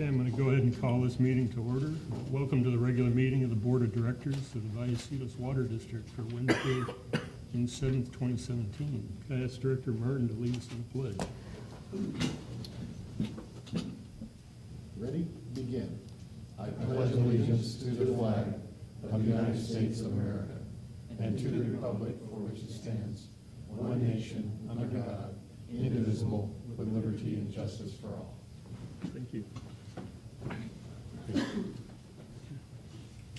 Okay, I'm going to go ahead and call this meeting to order. Welcome to the regular meeting of the Board of Directors of the Vallecitos Water District for Wednesday, June 7th, 2017. Can I ask Director Martin to lead us in the pledge? Ready? Begin. I pledge allegiance to the flag of the United States of America and to the republic for which it stands, one nation, under God, indivisible, with liberty and justice for all. Thank you.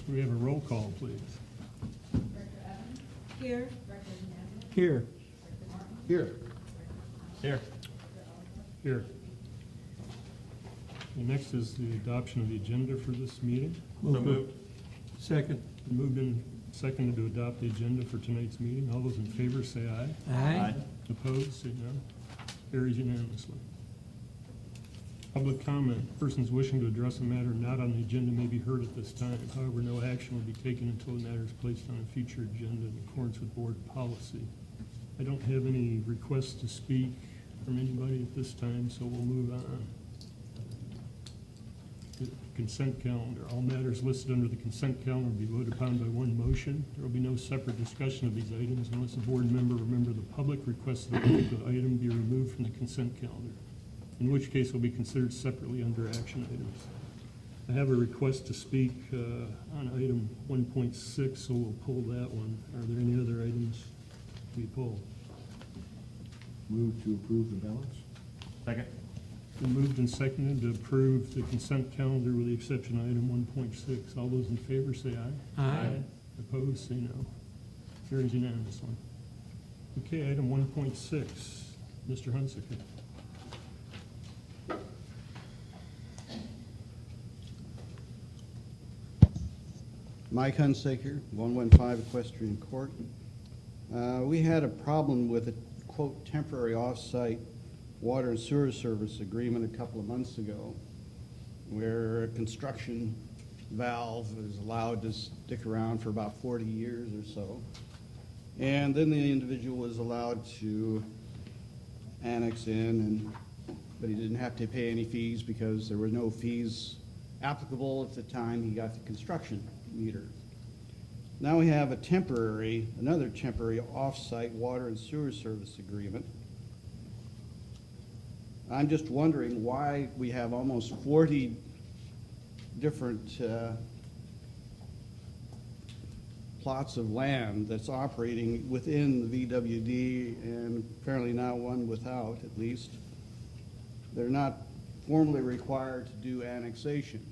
We have a roll call, please. Director Evans? Here. Director Hernandez? Here. Director Martin? Here. Here. Here. And next is the adoption of the agenda for this meeting. Moved. Second. Moved and seconded to adopt the agenda for tonight's meeting. All those in favor say aye. Aye. Opposed, say no. Carries unanimously. Public comment. Persons wishing to address a matter not on the agenda may be heard at this time. However, no action will be taken until the matter is placed on a future agenda in accordance with board policy. I don't have any requests to speak from anybody at this time, so we'll move on. The consent calendar. All matters listed under the consent calendar will be voted upon by one motion. There will be no separate discussion of these items unless a board member or member of the public requests that a particular item be removed from the consent calendar, in which case will be considered separately under action items. I have a request to speak on item 1.6, so we'll pull that one. Are there any other items to be pulled? Move to approve the balance? Second. Been moved and seconded to approve the consent calendar with the exception of item 1.6. All those in favor say aye. Aye. Opposed, say no. Carries unanimously. Okay, item 1.6, Mr. Hunsaker. Mike Hunsaker, 115 Equestrian Court. We had a problem with a, quote, temporary off-site water and sewer service agreement a couple of months ago, where a construction valve is allowed to stick around for about 40 years or so. And then the individual was allowed to annex in, but he didn't have to pay any fees because there were no fees applicable at the time he got the construction meter. Now we have another temporary off-site water and sewer service agreement. I'm just wondering why we have almost 40 different plots of land that's operating within the VWD, and apparently now one without, at least. They're not formally required to do annexation.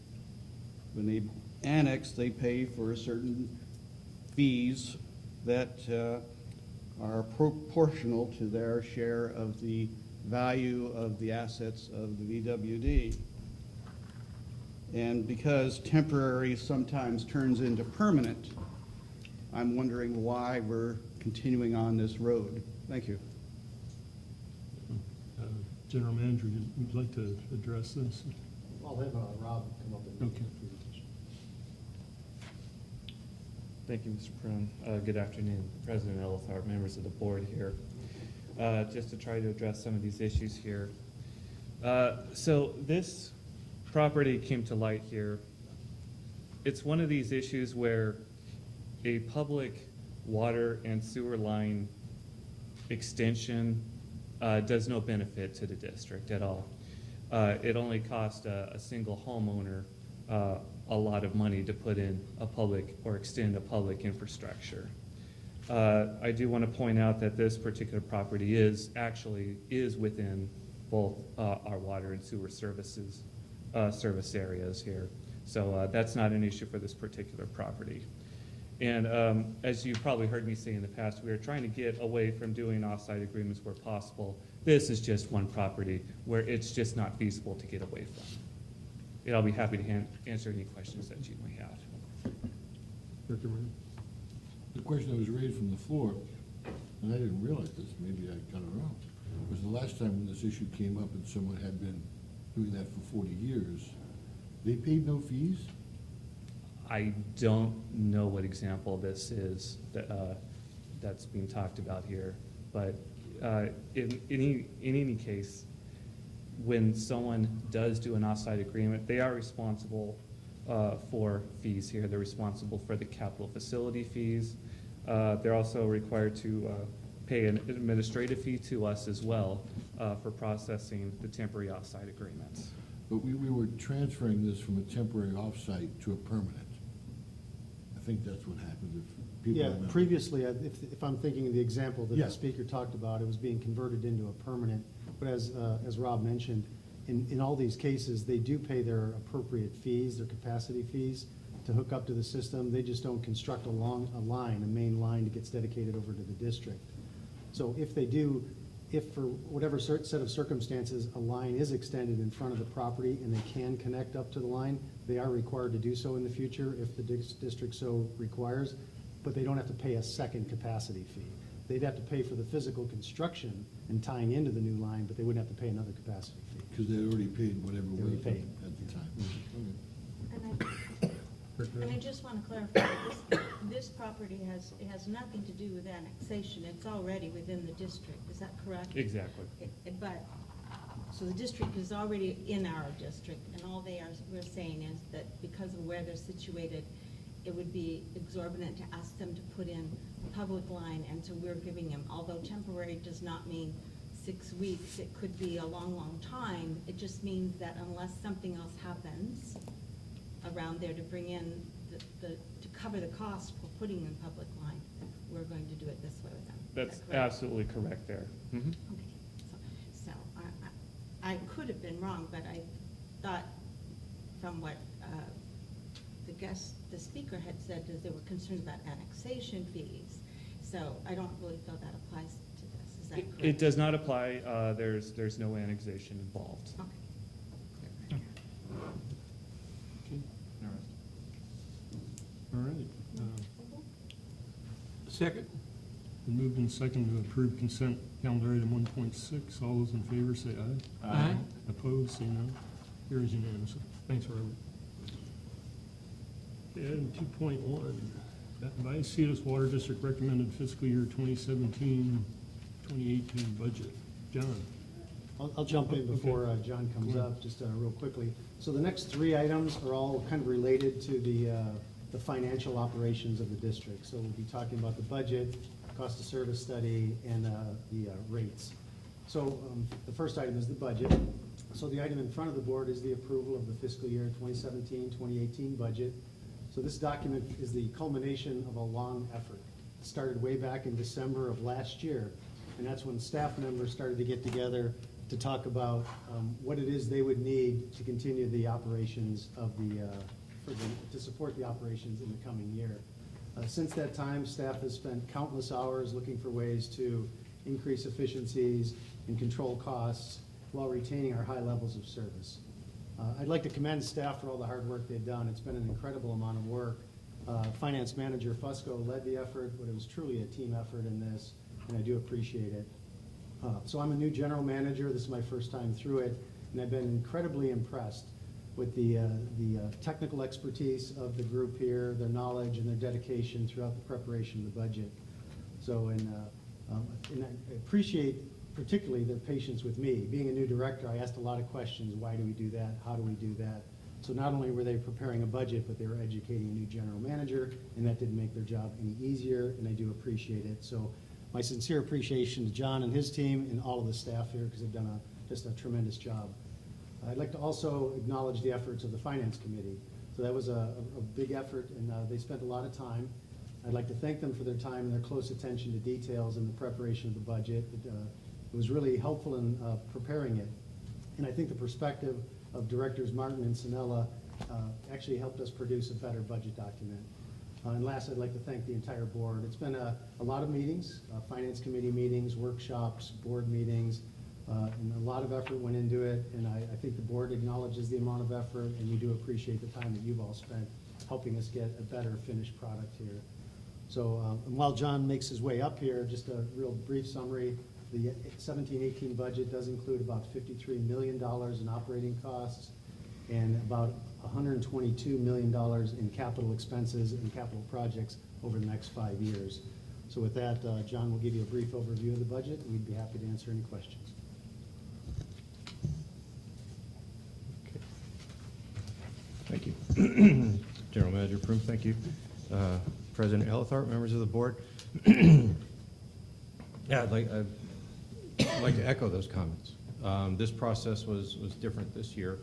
When they annex, they pay for certain fees that are proportional to their share of the value of the assets of the VWD. And because temporary sometimes turns into permanent, I'm wondering why we're continuing on this road. Thank you. General Manager, would you like to address this? I'll have Rob come up and. Okay. Thank you, Mr. Prune. Good afternoon, President Elithar, members of the board here. Just to try to address some of these issues here. So this property came to light here. It's one of these issues where a public water and sewer line extension does no benefit to the district at all. It only cost a single homeowner a lot of money to put in a public or extend a public infrastructure. I do want to point out that this particular property is within both our water and sewer services service areas here. So that's not an issue for this particular property. And as you probably heard me say in the past, we are trying to get away from doing off-site agreements where possible. This is just one property where it's just not feasible to get away from. And I'll be happy to answer any questions that you may have. Director Martin? The question that was raised from the floor, and I didn't realize this, maybe I got it wrong, was the last time when this issue came up and someone had been doing that for 40 years, they paid no fees? I don't know what example this is that's being talked about here, but in any case, when someone does do an offsite agreement, they are responsible for fees here. They're responsible for the capital facility fees. They're also required to pay an administrative fee to us as well for processing the temporary offsite agreements. But we were transferring this from a temporary offsite to a permanent. I think that's what happened, if people Yeah, remember. previously, if I'm thinking of the example that Yeah. the speaker talked about, it was being converted into a permanent. But as Rob mentioned, in all these cases, they do pay their appropriate fees, their capacity fees to hook up to the system. They just don't construct a main line that gets dedicated over to the district. So if they do, if for whatever set of circumstances, a line is extended in front of the property and they can connect up to the line, they are required to do so in the future if the district so requires, but they don't have to pay a second capacity fee. They'd have to pay for the physical construction and tying into the new line, but they wouldn't have to pay another capacity fee. Because they already paid whatever They already was paid. at the time. And I just want to clarify, this property has nothing to do with annexation. It's already within the district. Is that correct? Exactly. But, so the district is already in our district, and all we're saying is that because of where they're situated, it would be exorbitant to ask them to put in a public line, and so we're giving them, although temporary does not mean 6 weeks, it could be a long, long time. It just means that unless something else happens around there to bring in to cover the cost for putting in public line, we're going to do it this way with them. Is That's that correct? absolutely correct there. Mhm. Okay, so I could have been wrong, but I thought from what the speaker had said, that they were concerned about annexation fees. So I don't really feel that applies to this. Is that correct? It does not apply. There's no annexation involved. Okay. Okay. All right. Second. Been moved and second to approve consent calendar item 1.6. All those in favor say aye. Aye. Opposed, say no. Carries unanimously. Thanks, Robert. Okay, item 2.1, Vallecitos Water District recommended fiscal year 2017, 2018 budget. John? I'll jump in before John comes Go ahead. up, just real quickly. So the next 3 items are all kind of related to the financial operations of the district. So we'll be talking about the budget, cost of service study, and the rates. So the first item is the budget. So the item in front of the board is the approval of the fiscal year 2017, 2018 budget. So this document is the culmination of a long effort. It started way back in December of last year, and that's when staff members started to get together to talk about what it is they would need to continue the operations of to support the operations in the coming year. Since that time, staff has spent countless hours looking for ways to increase efficiencies and control costs while retaining our high levels of service. I'd like to commend staff for all the hard work they've done. It's been an incredible amount of work. Finance Manager Fusco led the effort, but it was truly a team effort in this, and I do appreciate it. So I'm a new general manager. This is my first time through it, and I've been incredibly impressed with the technical expertise of the group here, their knowledge and their dedication throughout the preparation of the budget. So, and I appreciate particularly their patience with me. Being a new director, I asked a lot of questions. Why do we do that? How do we do that? So not only were they preparing a budget, but they were educating a new general manager, and that didn't make their job any easier, and I do appreciate it. So my sincere appreciation to John and his team and all of the staff here, because they've done just a tremendous job. I'd like to also acknowledge the efforts of the Finance Committee. So that was a big effort, and they spent a lot of time. I'd like to thank them for their time and their close attention to details in the preparation of the budget. It was really helpful in preparing it. And I think the perspective of Directors Martin and Sinella actually helped us produce a better budget document. And last, I'd like to thank the entire board. It's been a lot of meetings, Finance Committee meetings, workshops, board meetings, and a lot of effort went into it. And I think the board acknowledges the amount of effort, and we do appreciate the time that you've all spent helping us get a better finished product here. So and while John makes his way up here, just a real brief summary. The 17-18 budget does include about $53 million in operating costs and about $122 million in capital expenses and capital projects over the next 5 years. So with that, John will give you a brief overview of the budget, and we'd be happy to answer any questions. Thank you. General Manager Prum, thank you. President Elithart, members of the board. Yeah, I'd like to echo those comments. This process was different this year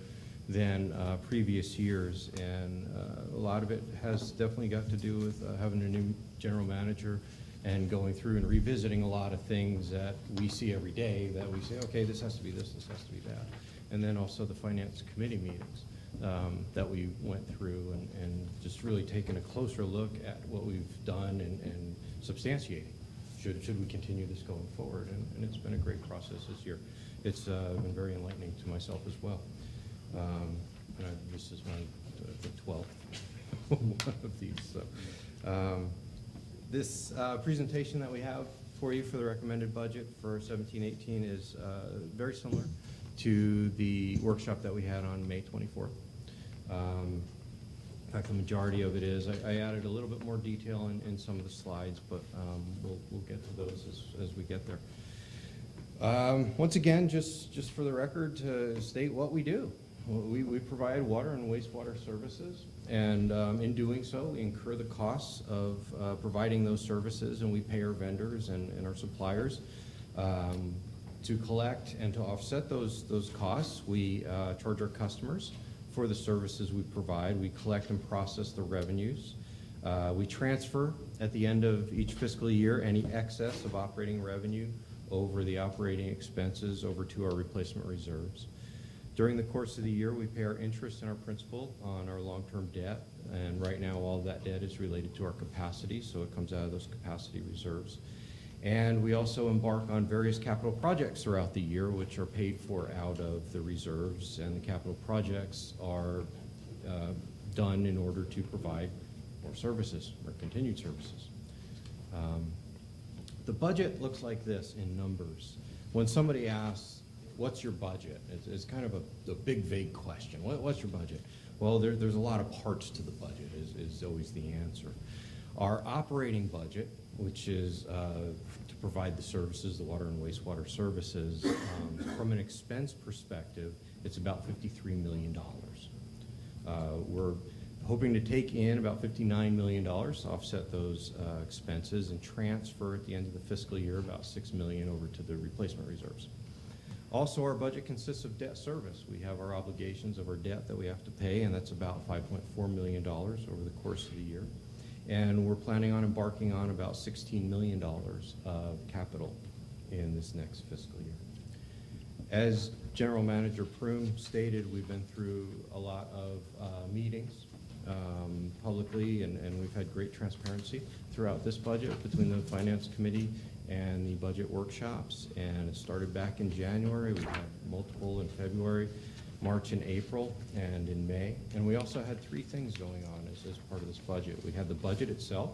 than previous years, and a lot of it has definitely got to do with having a new general manager and going through and revisiting a lot of things that we see every day that we say, okay, this has to be this has to be that. And then also the finance committee meetings that we went through and just really taking a closer look at what we've done and substantiating. Should we continue this going forward? And it's been a great process this year. It's been very enlightening to myself as well. This is the 12th one of these. So, this presentation that we have for you for the recommended budget for 17-18 is very similar to the workshop that we had on May 24th. In fact, the majority of it is. I added a little bit more detail in some of the slides, but we'll get to those as we get there. Once again, just for the record, to state what we do. We provide water and wastewater services, and in doing so, we incur the costs of providing those services, and we pay our vendors and our suppliers. To collect and to offset those costs, we charge our customers for the services we provide. We collect and process the revenues. We transfer at the end of each fiscal year any excess of operating revenue over the operating expenses over to our replacement reserves. During the course of the year, we pay our interest and our principal on our long-term debt, and right now all of that debt is related to our capacity, so it comes out of those capacity reserves. And we also embark on various capital projects throughout the year, which are paid for out of the reserves, and the capital projects are done in order to provide more services or continued services. The budget looks like this in numbers. When somebody asks, what's your budget? It's kind of a big, vague question. What's your budget? Well, there's a lot of parts to the budget is always the answer. Our operating budget, which is to provide the services, the water and wastewater services, from an expense perspective, it's about $53 million. We're hoping to take in about $59 million to offset those expenses and transfer at the end of the fiscal year about $6 million over to the replacement reserves. Also, our budget consists of debt service. We have our obligations of our debt that we have to pay, and that's about $5.4 million over the course of the year. And we're planning on embarking on about $16 million of capital in this next fiscal year. As General Manager Prum stated, we've been through a lot of meetings publicly, and we've had great transparency throughout this budget between the Finance Committee and the budget workshops. And it started back in January. We had multiple in February, March and April, and in May. And we also had three things going on as part of this budget. We had the budget itself,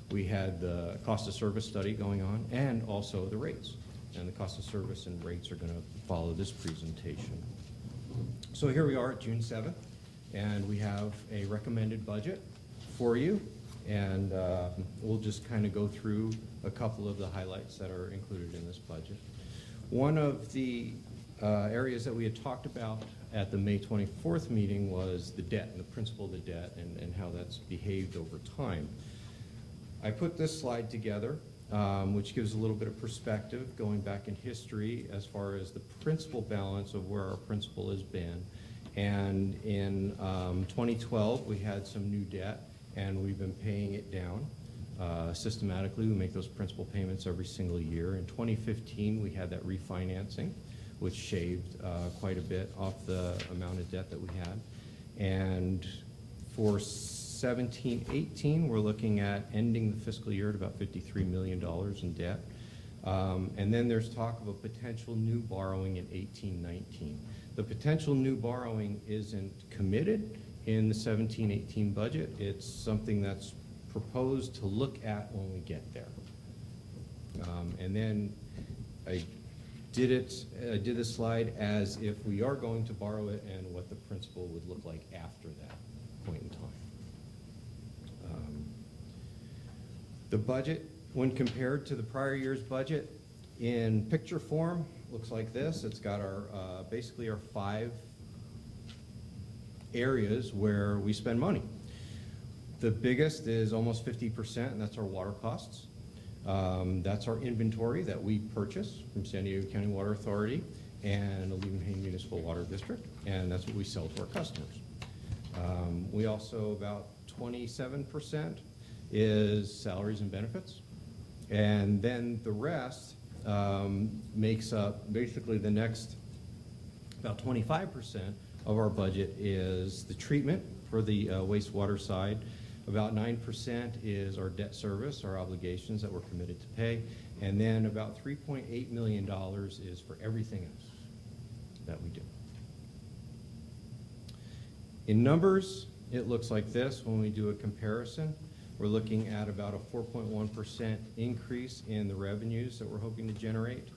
we had the cost of service study going on, and also the rates. And the cost of service and rates are going to follow this presentation. So here we are at June 7th, and we have a recommended budget for you. And we'll just kind of go through a couple of the highlights that are included in this budget. One of the areas that we had talked about at the May 24th meeting was the debt and the principal of the debt and how that's behaved over time. I put this slide together, which gives a little bit of perspective going back in history as far as the principal balance of where our principal has been. And in 2012, we had some new debt, and we've been paying it down systematically. We make those principal payments every single year. In 2015, we had that refinancing, which shaved quite a bit off the amount of debt that we had. And for 17-18, we're looking at ending the fiscal year at about $53 million in debt. And then there's talk of a potential new borrowing in 18-19. The potential new borrowing isn't committed in the 17-18 budget. It's something that's proposed to look at when we get there. And then I did this slide as if we are going to borrow it and what the principal would look like after that point in time. The budget, when compared to the prior year's budget, in picture form, looks like this. It's got our basically our five areas where we spend money. The biggest is almost 50%, and that's our water costs. That's our inventory that we purchase from San Diego County Water Authority and the Leavenhaven Municipal Water District, and that's what we sell to our customers. We also, about 27% is salaries and benefits. And then the rest makes up basically the next, about 25% of our budget is the treatment for the wastewater side. About 9% is our debt service, our obligations that we're committed to pay. And then about $3.8 million is for everything else that we do. In numbers, it looks like this when we do a comparison. We're looking at about a 4.1% increase in the revenues that we're hoping to generate,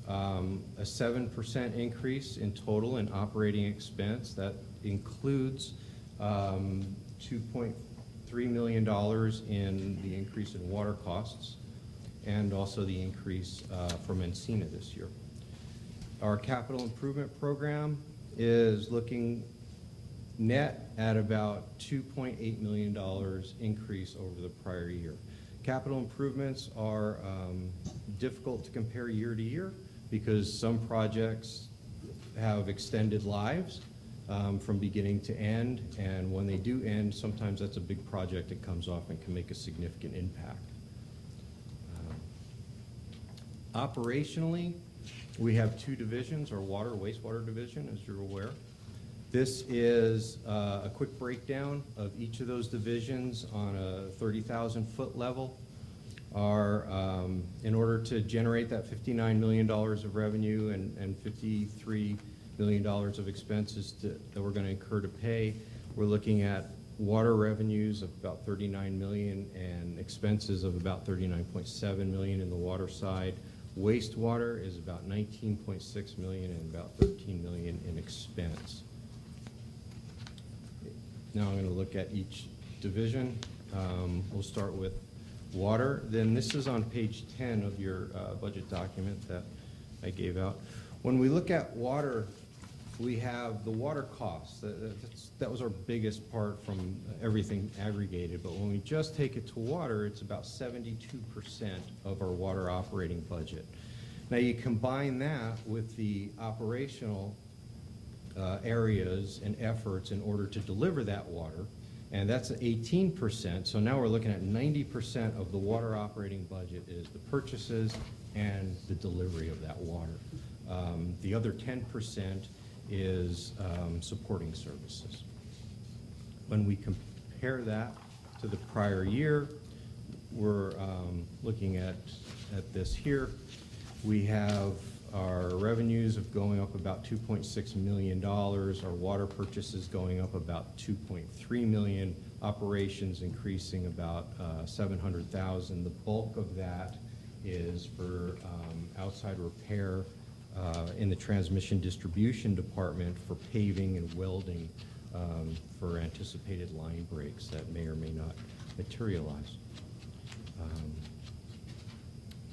a 7% increase in total in operating expense. That includes $2.3 million in the increase in water costs and also the increase from Encina this year. Our capital improvement program is looking net at about $2.8 million increase over the prior year. Capital improvements are difficult to compare year to year because some projects have extended lives from beginning to end, and when they do end, sometimes that's a big project that comes off and can make a significant impact. Operationally, we have two divisions, our water wastewater division, as you're aware. This is a quick breakdown of each of those divisions on a 30,000-foot level. In order to generate that $59 million of revenue and $53 million of expenses that we're going to incur to pay, we're looking at water revenues of about $39 million and expenses of about $39.7 million in the water side. Wastewater is about $19.6 million and about $13 million in expense. Now I'm going to look at each division. We'll start with water. Then this is on page 10 of your budget document that I gave out. When we look at water, we have the water costs. That was our biggest part from everything aggregated. But when we just take it to water, it's about 72% of our water operating budget. Now you combine that with the operational areas and efforts in order to deliver that water, and that's 18%. So now we're looking at 90% of the water operating budget is the purchases and the delivery of that water. The other 10% is supporting services. When we compare that to the prior year, we're looking at this here. We have our revenues of going up about $2.6 million, our water purchases going up about $2.3 million, operations increasing about $700,000. The bulk of that is for outside repair in the transmission distribution department for paving and welding for anticipated line breaks that may or may not materialize.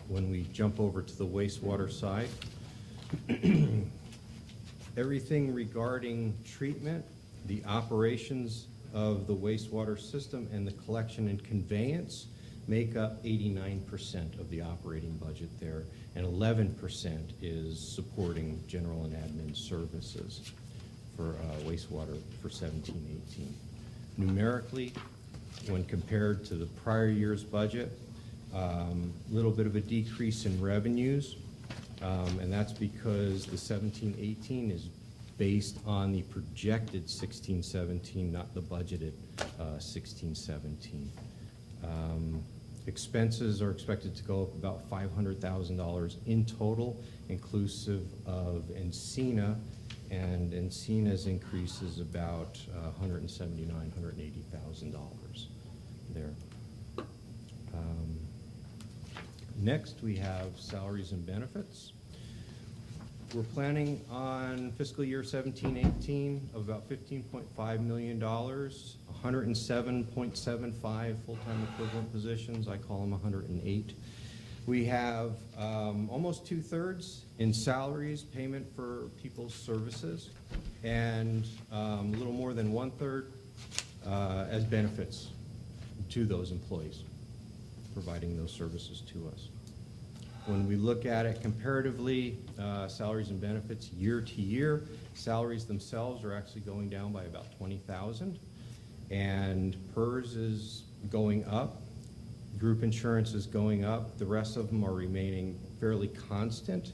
When we jump over to the wastewater side, everything regarding treatment, the operations of the wastewater system, and the collection and conveyance make up 89% of the operating budget there, and 11% is supporting general and admin services for wastewater for 17-18. Numerically, when compared to the prior year's budget, little bit of a decrease in revenues, and that's because the 17-18 is based on the projected 16-17, not the budgeted 16-17. Expenses are expected to go up about $500,000 in total, inclusive of Encina, and Encina's increase is about $179,000, $180,000 there. Next, we have salaries and benefits. We're planning on fiscal year 17-18 of about $15.5 million, 107.75 full-time equivalent positions. I call them 108. We have almost 2/3 in salaries, payment for people's services, and a little more than 1/3 as benefits to those employees, providing those services to us. When we look at it comparatively, salaries and benefits year to year, salaries themselves are actually going down by about 20,000, and PERS is going up. Group insurance is going up. The rest of them are remaining fairly constant.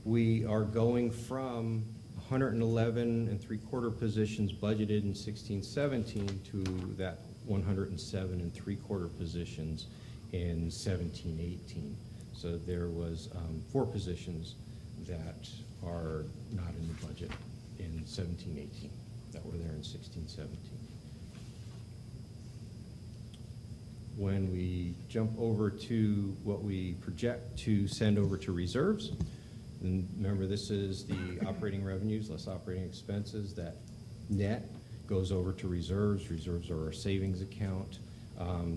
We are going from 111 and 3/4 positions budgeted in 16-17 to that 107 and 3/4 positions in 17-18. So there was 4 positions that are not in the budget in 17-18 that were there in 16-17. When we jump over to what we project to send over to reserves, and remember this is the operating revenues less operating expenses, that net goes over to reserves. Reserves are our savings account.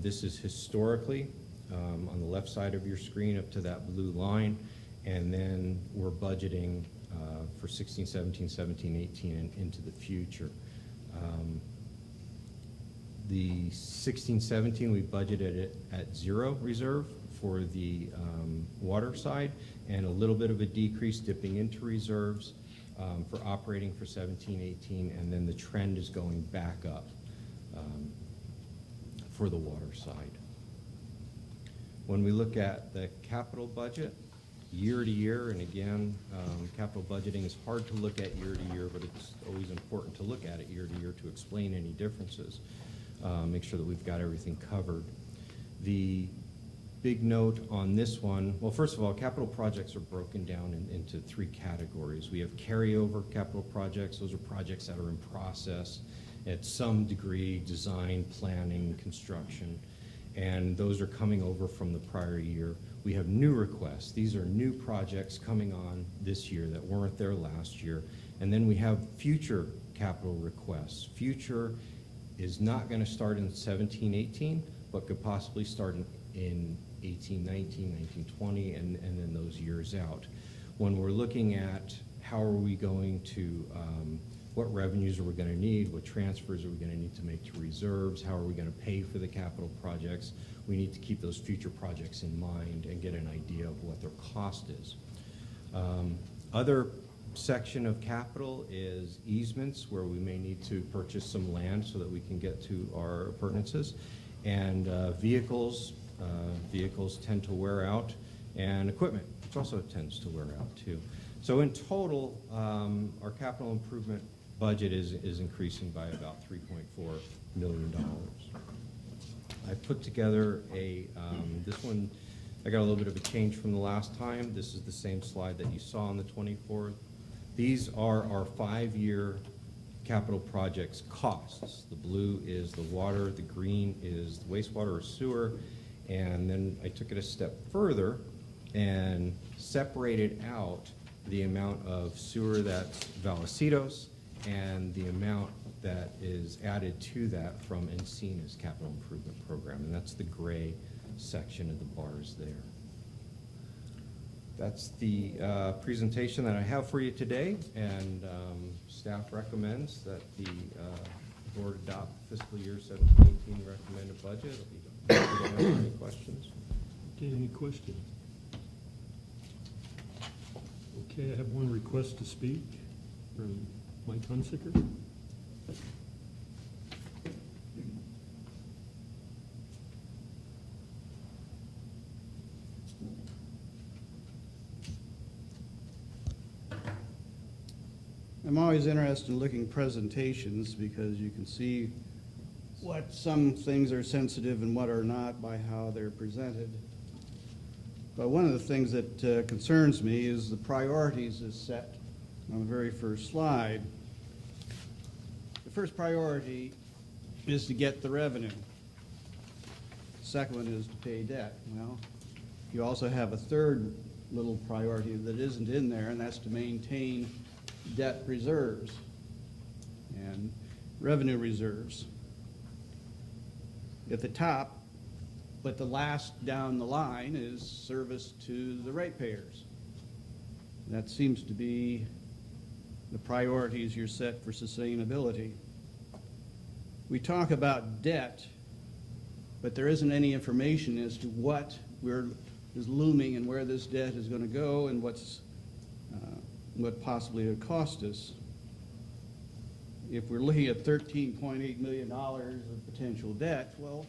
This is historically on the left side of your screen up to that blue line, and then we're budgeting for 16-17, 17-18 and into the future. The 16-17, we budgeted it at 0 reserve for the water side, and a little bit of a decrease dipping into reserves for operating for 17-18, and then the trend is going back up for the water side. When we look at the capital budget, year to year, and again, capital budgeting is hard to look at year to year, but it's always important to look at it year to year to explain any differences. Make sure that we've got everything covered. The big note on this one, well, first of all, capital projects are broken down into 3 categories. We have carryover capital projects. Those are projects that are in process at some degree, design, planning, construction, and those are coming over from the prior year. We have new requests. These are new projects coming on this year that weren't there last year. And then we have future capital requests. Future is not going to start in 17-18, but could possibly start in 18-19, 19-20, and then those years out. When we're looking at how are we going to, what revenues are we going to need, what transfers are we going to need to make to reserves, how are we going to pay for the capital projects, we need to keep those future projects in mind and get an idea of what their cost is. Other section of capital is easements, where we may need to purchase some land so that we can get to our appurtenances, and vehicles tend to wear out, and equipment, which also tends to wear out too. So in total, our capital improvement budget is increasing by about $3.4 million. I put together this one, I got a little bit of a change from the last time. This is the same slide that you saw on the 24th. These are our 5-year capital projects costs. The blue is the water, the green is the wastewater or sewer, and then I took it a step further and separated out the amount of sewer that's Vallecitos and the amount that is added to that from Encina's capital improvement program, and that's the gray section of the bars there. That's the presentation that I have for you today, and staff recommends that the board adopt fiscal year 17-18 recommended budget. Any questions? Okay, any questions? Okay, I have one request to speak from Mike Hunsaker. I'm always interested in looking presentations because you can see what some things are sensitive and what are not by how they're presented. But one of the things that concerns me is the priorities is set on the very first slide. The first priority is to get the revenue. The second one is to pay debt. Well, you also have a third little priority that isn't in there, and that's to maintain debt reserves and revenue reserves. At the top, But the last down the line is service to the ratepayers. That seems to be the priorities you're set for sustainability. We talk about debt, but there isn't any information as to what is looming and where this debt is going to go and what possibly it would cost us. If we're looking at $13.8 million of potential debt, well,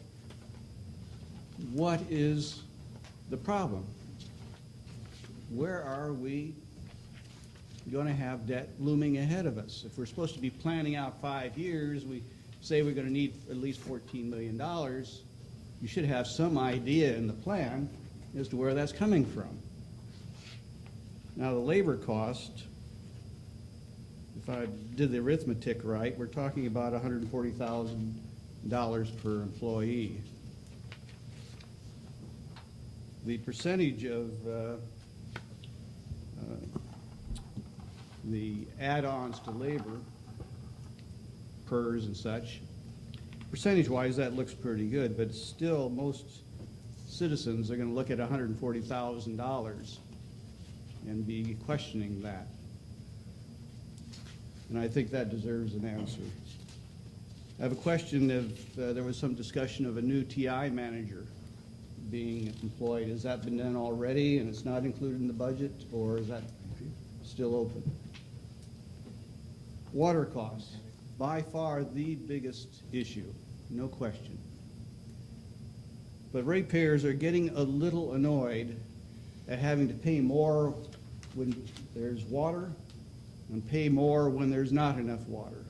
what is the problem? Where are we going to have debt looming ahead of us? If we're supposed to be planning out 5 years, we say we're going to need at least $14 million. You should have some idea in the plan as to where that's coming from. Now, the labor cost, if I did the arithmetic right, we're talking about $140,000 per employee. The percentage of the add-ons to labor, PERS and such, percentage-wise, that looks pretty good, but still, most citizens are going to look at $140,000 and be questioning that. And I think that deserves an answer. I have a question if there was some discussion of a new TI manager being employed. Has that been done already and it's not included in the budget, or is that still open? Water costs, by far the biggest issue, no question. But ratepayers are getting a little annoyed at having to pay more when there's water and pay more when there's not enough water.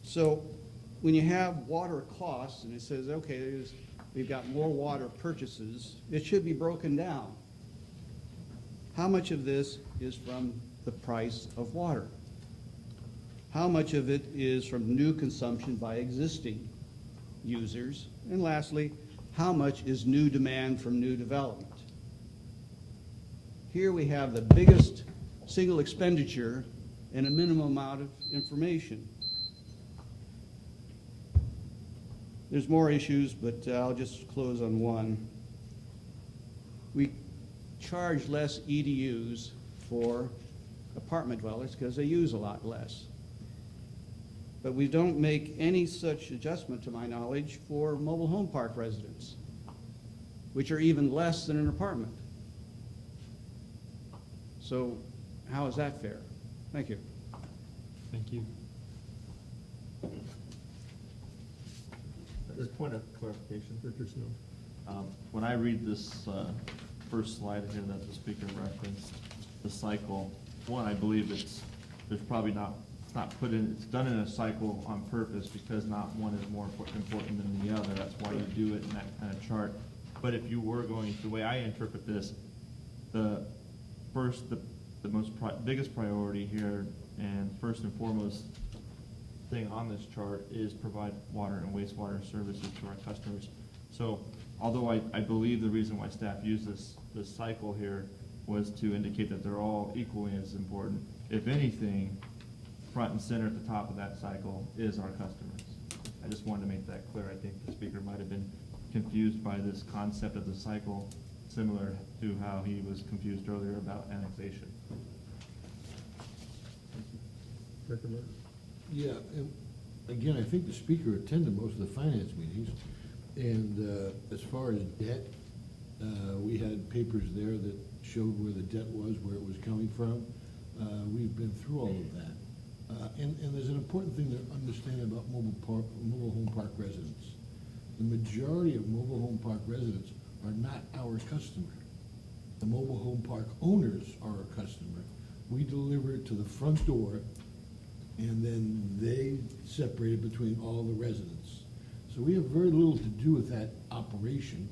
So when you have water costs and it says, okay, we've got more water purchases, it should be broken down. How much of this is from the price of water? How much of it is from new consumption by existing users? And lastly, how much is new demand from new development? Here we have the biggest single expenditure and a minimum amount of information. There's more issues, but I'll just close on one. We charge less EDUs for apartment dwellers because they use a lot less. But we don't make any such adjustment, to my knowledge, for mobile home park residents, which are even less than an apartment. So how is that fair? Thank you. Thank you. Just point of clarification. Director Snow. When I read this first slide here that the speaker referenced, the cycle, one, I believe it's not put in, it's done in a cycle on purpose because not one is more important than the other. That's why you do it in that kind of chart. But if you were going, the way I interpret this, the biggest priority here and first and foremost thing on this chart is provide water and wastewater services to our customers. So although I believe the reason why staff used this cycle here was to indicate that they're all equally as important, if anything, front and center at the top of that cycle is our customers. I just wanted to make that clear. I think the speaker might have been confused by this concept of the cycle, similar to how he was confused earlier about annexation. Director Martin. Yeah, and again, I think the speaker attended most of the finance meetings, and as far as debt, we had papers there that showed where the debt was, where it was coming from. We've been through all of that. And there's an important thing to understand about mobile home park residents. The majority of mobile home park residents are not our customer. The mobile home park owners are our customer. We deliver it to the front door, and then they separate it between all the residents. So we have very little to do with that operation.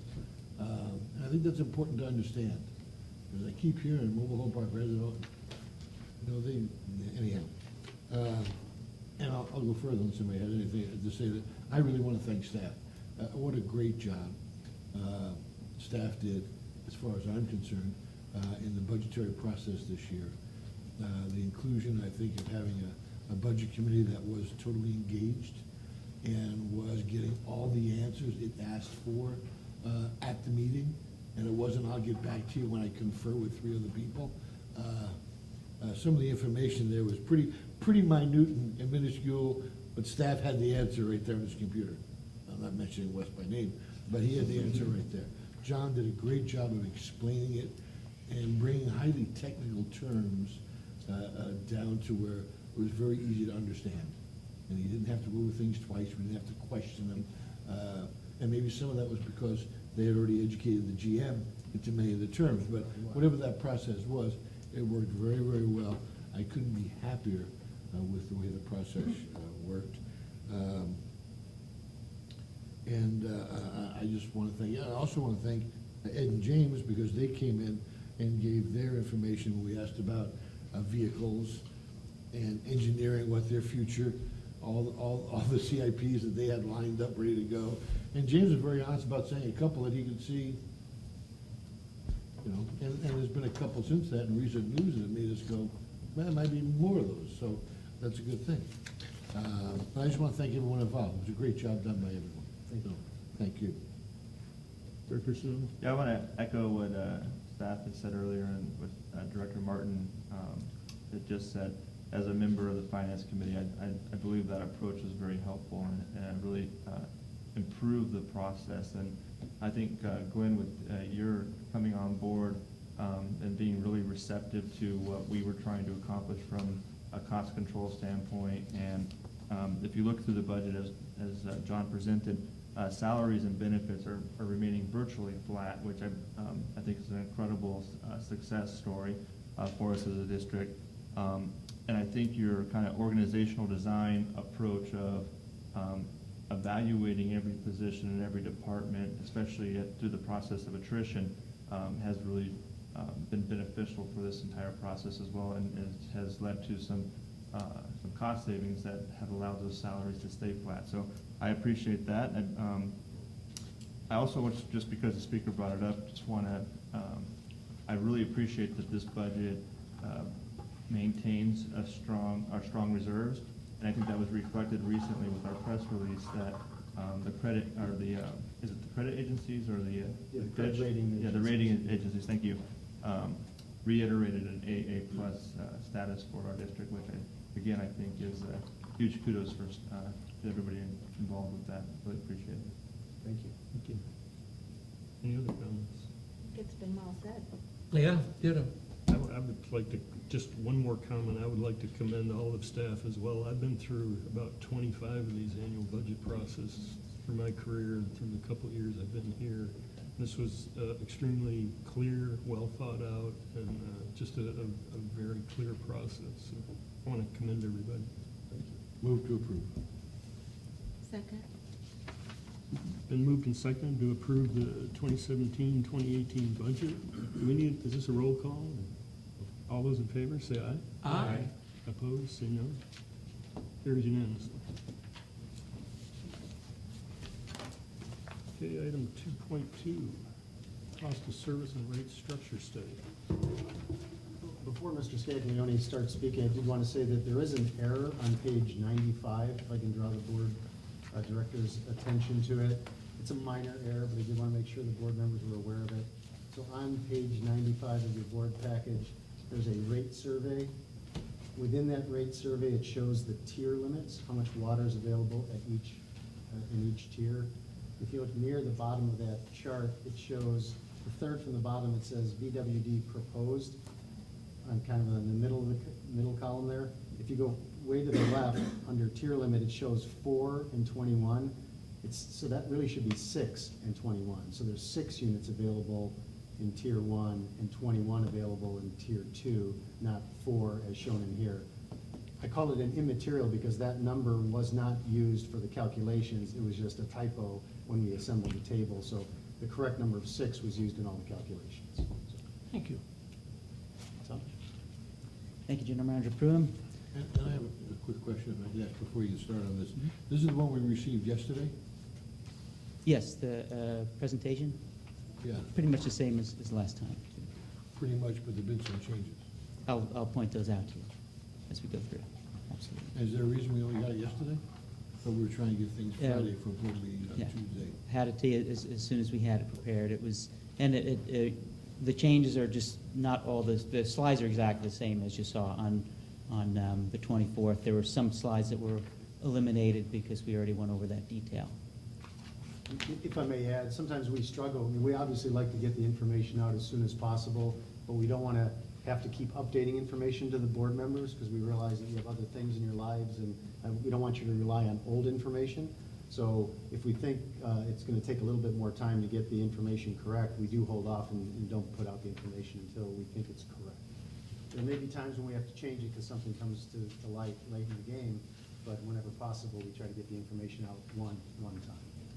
And I think that's important to understand, because I keep hearing mobile home park residents, anyhow. And I'll go further unless somebody has anything to say. That I really want to thank staff. What a great job staff did, as far as I'm concerned, in the budgetary process this year. The inclusion, I think, of having a budget committee that was totally engaged and was getting all the answers it asked for at the meeting. And it wasn't, I'll get back to you when I confer with 3 other people. Some of the information there was pretty minute and minuscule, but staff had the answer right there on his computer. I'm not mentioning Wes by name, but he had the answer right there. John did a great job of explaining it and bringing highly technical terms down to where it was very easy to understand. And he didn't have to go over things twice, we didn't have to question them. And maybe some of that was because they had already educated the GM into many of the terms, but whatever that process was, it worked very, very well. I couldn't be happier with the way the process worked. I just want to thank, I also want to thank Ed and James, because they came in and gave their information when we asked about vehicles and engineering, what their future, all the CIPs that they had lined up, ready to go. And James was very honest about saying a couple that he could see, you know, and there's been a couple since that in recent news that made us go, man, there might be more of those, so that's a good thing. I just want to thank everyone involved. It was a great job done by everyone. Thank you. Director Sue? Yeah, I want to echo what staff had said earlier and what Director Martin had just said. As a member of the Finance Committee, I believe that approach was very helpful and really improved the process. And I think, Gwen, with your coming on board and being really receptive to what we were trying to accomplish from a cost control standpoint, and if you look through the budget as John presented, salaries and benefits are remaining virtually flat, which I think is an incredible success story for us as a district. And I think your kind of organizational design approach of evaluating every position in every department, especially through the process of attrition, has really been beneficial for this entire process as well, and it has led to some cost savings that have allowed those salaries to stay flat. So I appreciate that. And I also want to, just because the speaker brought it up, just want to, I really appreciate that this budget maintains our strong reserves. And I think that was reflected recently with our press release that the credit, or the, is it the credit agencies or the? Yeah, the credit rating agencies. Yeah, the rating agencies, thank you. Reiterated an AA plus status for our district, which again, I think is huge kudos for to everybody involved with that. Really appreciate it. Thank you. Thank you. Any other comments? It's been well said. Yeah, ditto. I would like to, just one more comment, I would like to commend all of staff as well. I've been through about 25 of these annual budget processes through my career and through the couple of years I've been here. This was extremely clear, well thought out, and just a very clear process. So I want to commend everybody. Thank you. Move to approve. Second? Been moved and seconded to approve the 2017-2018 budget. Do we need, is this a roll call? All those in favor, say aye. Aye. Opposed, say no. Carries unanimously. Okay, item 2.2, cost of service and rate structure study. Before Mr. Scaglione starts speaking, I did want to say that there is an error on page 95, if I can draw the board director's attention to it. It's a minor error, but I did want to make sure the board members were aware of it. So on page 95 of your board package, there's a rate survey. Within that rate survey, it shows the tier limits, how much water is available at each, in each tier. If you look near the bottom of that chart, it shows the third from the bottom, it says VWD proposed, on kind of in the middle of the middle column there. If you go way to the left, under tier limit, it shows 4 and 21. So that really should be 6 and 21. So there's 6 units available in tier 1 and 21 available in tier 2, not 4 as shown in here. I call it an immaterial because that number was not used for the calculations. It was just a typo when we assembled the table. So the correct number of 6 was used in all the calculations. So, Thank you. that's all. Thank you, General Manager Pruitt. And I have a quick question I can ask before you start on this. This is the one we received yesterday? Yes, the presentation, Yeah, pretty much the same as last time. pretty much, but there've been some changes. I'll point those out to you as we go through. Absolutely. Is there a reason we only got it yesterday? So we were trying to get things Yeah. Friday for board meeting on Yeah. Tuesday. Had it to you as soon as we had it prepared. It was, and the changes are just not all, the slides are exactly the same as you saw on the 24th. There were some slides that were eliminated because we already went over that detail. If I may add, sometimes we struggle, I mean, we obviously like to get the information out as soon as possible, but we don't want to have to keep updating information to the board members, because we realize that you have other things in your lives, and we don't want you to rely on old information. So if we think it's going to take a little bit more time to get the information correct, we do hold off and don't put out the information until we think it's correct. There may be times when we have to change it because something comes to light late in the game, but whenever possible, we try to get the information out one time.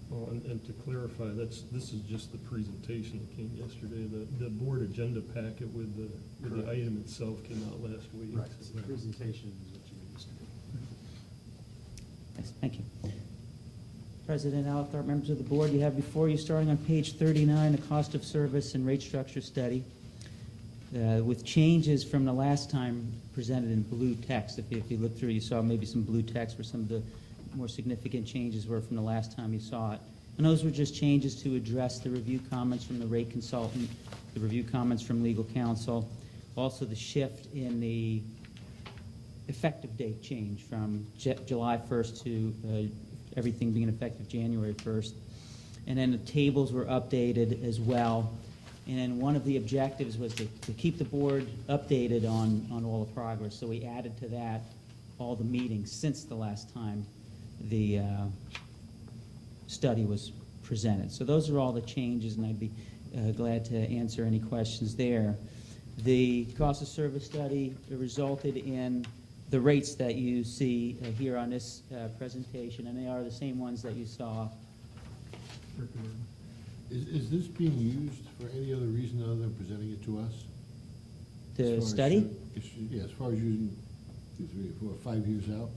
Well, and to clarify, this is just the presentation that came yesterday. The board agenda packet with the Correct. item itself came out last week. It's the presentation is what you used to do. Thanks. Thank you. President Althorpe, members of the board, you have before you, starting on page 39, the cost of service and rate structure study, with changes from the last time presented in blue text. If you look through, you saw maybe some blue text where some of the more significant changes were from the last time you saw it. And those were just changes to address the review comments from the rate consultant, the review comments from legal counsel, also the shift in the effective date change from July 1st to everything being effective January 1st. And then the tables were updated as well. And then one of the objectives was to keep the board updated on all the progress. So we added to that all the meetings since the last time the study was presented. So those are all the changes, and I'd be glad to answer any questions there. The cost of service study resulted in the rates that you see here on this presentation, and they are the same ones that you saw. Is this being used for any other reason other than presenting it to us? As The far as study? Yeah, as far as using 2, 3, 4, 5 years out?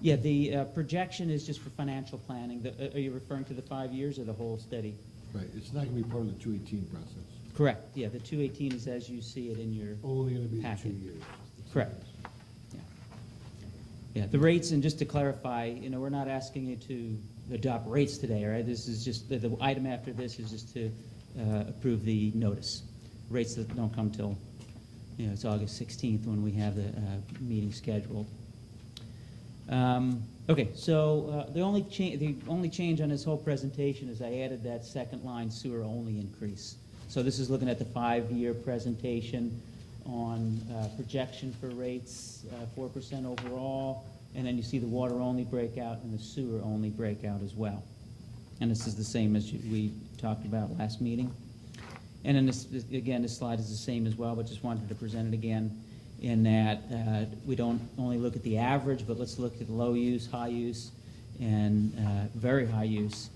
Yeah, the projection is just for financial planning. Are you referring to the 5 years or the whole study? Right, it's not gonna be part of the 218 process. Correct, yeah, the 218 is as you see it in your Only gonna be the 2 packet. years. Correct. Yeah. Yeah, the rates, and just to clarify, we're not asking you to adopt rates today, all right? This is just, the item after this is just to approve the notice. Rates that don't come till, it's August 16th when we have the meeting scheduled. Okay, so the only change on this whole presentation is I added that second line sewer only increase. So this is looking at the 5-year presentation on projection for rates, 4% overall, and then you see the water only breakout and the sewer only breakout as well. And this is the same as we talked about last meeting. And then this slide is the same as well, but just wanted to present it again in that we don't only look at the average, but let's look at low use, high use, and very high use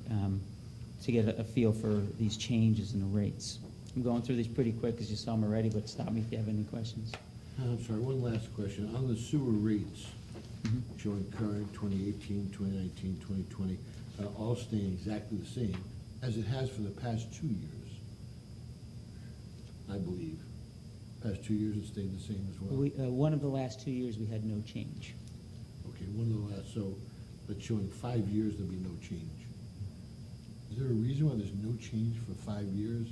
to get a feel for these changes in the rates. I'm going through these pretty quick because you saw them already, but stop me if you have any questions. I'm sorry, one last question. On the sewer rates, showing current 2018, 2019, 2020, all staying exactly the same as it has for the past 2 years, I believe. Past 2 years it stayed the same as well? One of the last 2 years, we had no change. Okay, one of the last, so, but showing 5 years, there'll be no change. Is there a reason why there's no change for 5 years?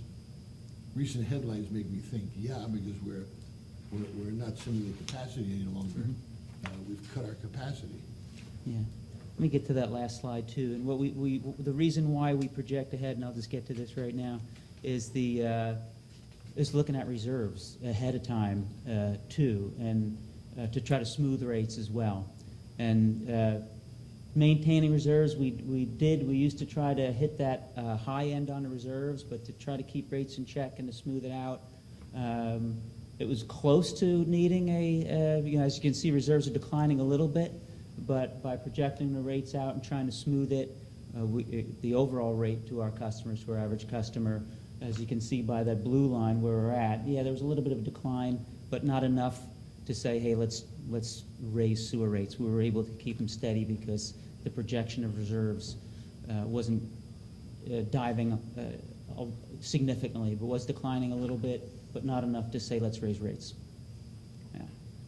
Recent headlines make me think, yeah, because we're not sending the capacity any longer. We've cut our capacity. Yeah. Let me get to that last slide too. And what the reason why we project ahead, and I'll just get to this right now, is is looking at reserves ahead of time too, and to try to smooth rates as well. And maintaining reserves, we used to try to hit that high end on the reserves, but to try to keep rates in check and to smooth it out, it was close to needing as you can see, reserves are declining a little bit, but by projecting the rates out and trying to smooth it, the overall rate to our customers, to our average customer, as you can see by that blue line where we're at, yeah, there was a little bit of a decline, but not enough to say, hey, let's raise sewer rates. We were able to keep them steady because the projection of reserves wasn't diving significantly, but was declining a little bit, but not enough to say let's raise rates. Yeah.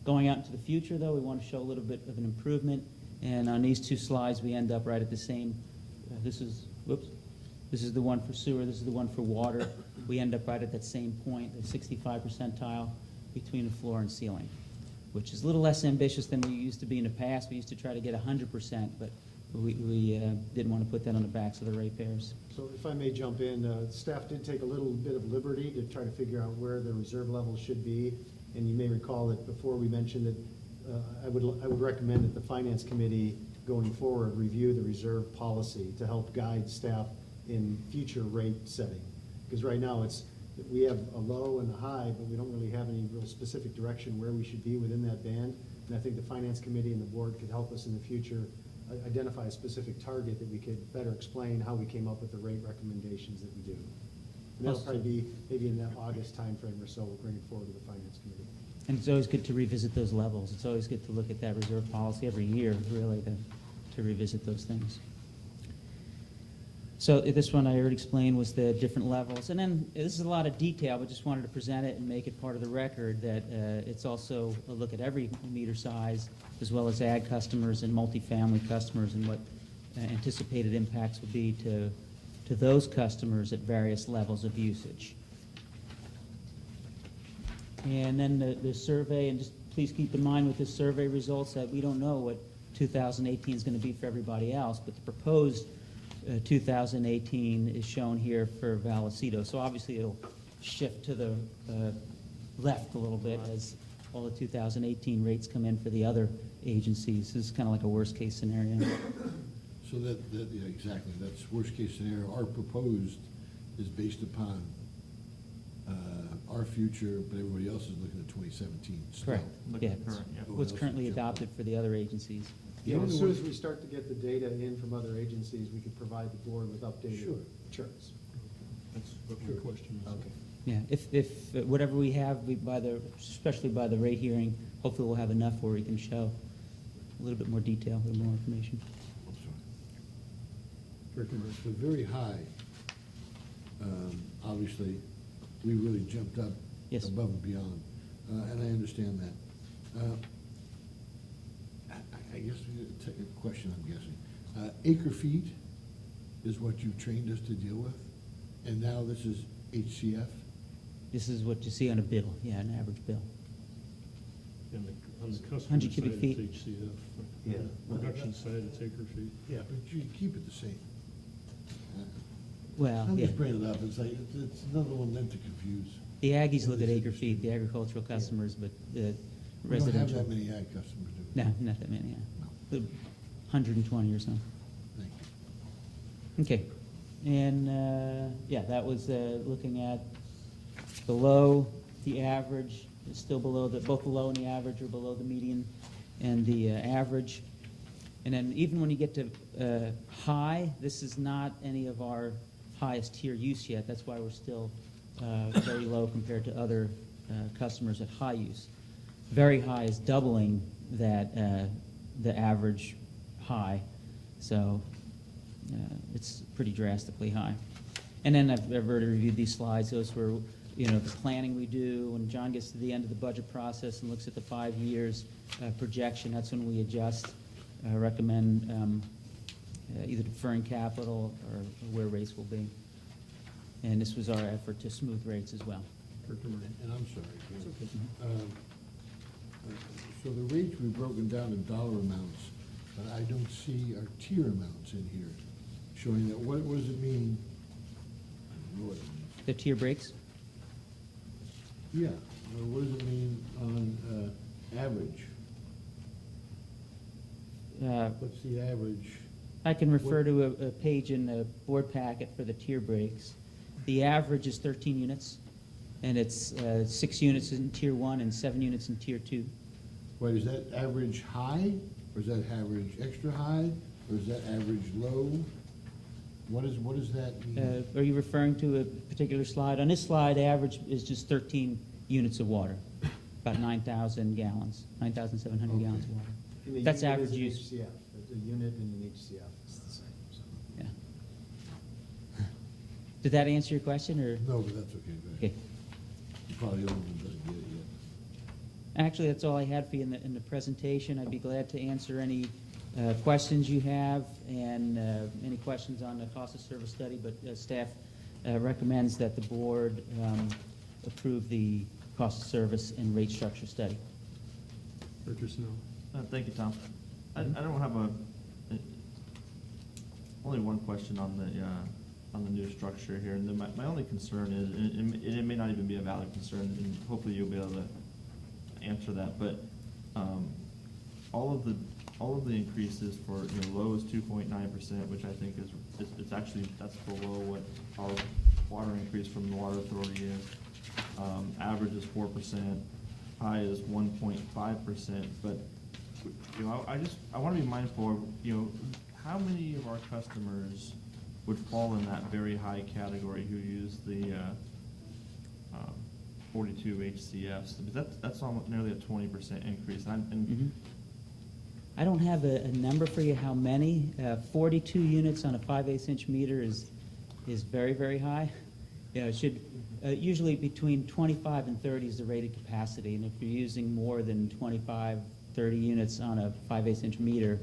Going out into the future, though, we want to show a little bit of an improvement, And on these two slides, we end up right at the same, this is the one for sewer, this is the one for water. We end up right at that same point, the 65 percentile between the floor and ceiling, which is a little less ambitious than we used to be in the past. We used to try to get 100%, but we didn't want to put that on the backs of the ratepayers. So if I may jump in, staff did take a little bit of liberty to try to figure out where the reserve levels should be. And you may recall that before we mentioned that I would recommend that the Finance Committee going forward review the reserve policy to help guide staff in future rate setting. Because right now we have a low and a high, but we don't really have any real specific direction where we should be within that band. And I think the Finance Committee and the board could help us in the future identify a specific target that we could better explain how we came up with the rate recommendations that we do. And that'll probably be maybe in that August timeframe or so, we'll bring it forward to the Finance Committee. And it's always good to revisit those levels. It's always good to look at that reserve policy every year, really, to revisit those things. So this one I already explained was the different levels. And then this is a lot of detail, but just wanted to present it and make it part of the record that it's also a look at every meter size, as well as ag customers and multifamily customers, and what anticipated impacts would be to those customers at various levels of usage. And then the survey, and just please keep in mind with the survey results that we don't know what 2018 is going to be for everybody else, but the proposed 2018 is shown here for Vallecitos. So obviously it'll shift to the left a little bit as all the 2018 rates come in for the other agencies. This is kind of like a worst-case scenario. So yeah, exactly, that's worst-case scenario. Our proposed is based upon our future, but everybody else is looking at 2017 still. Correct. Looking Yeah. at current, yeah. What's currently adopted for the other agencies. Yeah, as soon as we start to get the data in from other agencies, we could provide the board with updated Sure. charts. That's what my question was. Okay. Yeah, if whatever we have, especially by the rate hearing, hopefully we'll have enough where we can show a little bit more detail, a little more information. I'm sorry. So very high, obviously, we really jumped up Yes. above and beyond, and I understand that. I guess we could take a question, I'm guessing. Acre feet is what you've trained us to deal with, and now this is HCF? This is what you see on a bill, yeah, an average bill. And on the customer 100 side, cubic feet. it's HCF. Yeah. Production side, it's acre feet. Yeah, but you keep it the same. Well, I'm yeah, just bringing it up, it's like, it's another one meant to confuse. the Aggies look at acre feet, the agricultural customers, but the We don't have residential. that many ag customers, do we? No, not that many, yeah. No. 120 or so. Thank you. Okay, and, yeah, that was looking at below the average, it's still below both the low and the average are below the median and the average. And then even when you get to high, this is not any of our highest tier use yet. That's why we're still very low compared to other customers at high use. Very high is doubling that, the average high, so it's pretty drastically high. And then I've already reviewed these slides. Those were, the planning we do. When John gets to the end of the budget process and looks at the 5 years projection, that's when we adjust, recommend either deferring capital or where rates will be. And this was our effort to smooth rates as well. And I'm sorry. So the rates we've broken down in dollar amounts, but I don't see our tier amounts in here, showing that, what does it mean? I don't know what it means. The tier breaks? Yeah, what does it mean on average? What's the average? I can refer to a page in the board packet for the tier breaks. The average is 13 units, and it's 6 units in tier 1 and 7 units in tier 2. Wait, is that average high, or is that average extra high, or is that average low? What does that mean? Are you referring to a particular slide? On this slide, average is just 13 units of water, about 9,000 gallons, 9,700 Okay. gallons of water. And the That's unit average is an use. HCF. The unit and an HCF is the same, so. Yeah. Did that answer your question, or? No, but that's okay, go ahead. Okay. You probably don't even doesn't get it yet. Actually, that's all I had for you in the presentation. I'd be glad to answer any questions you have, and any questions on the cost of service study, but staff recommends that the board approve the cost of service and rate structure study. Director Snow. Thank you, Tom. I don't have only one question on the new structure here, and then my only concern is, and it may not even be a valid concern, and hopefully you'll be able to answer that, but all of the increases for, low is 2.9%, which I think is it's actually, that's below what our water increase from the water authority is. Average is 4%, high is 1.5%, but I want to be mindful of, how many of our customers would fall in that very high category who use the 42 HCFs? That's almost nearly a 20% increase. I don't have a number for you how many. 42 units on a 5/8 inch meter is very, very high. It should usually between 25 and 30 is the rated capacity, and if you're using more than 25, 30 units on a 5/8 inch meter.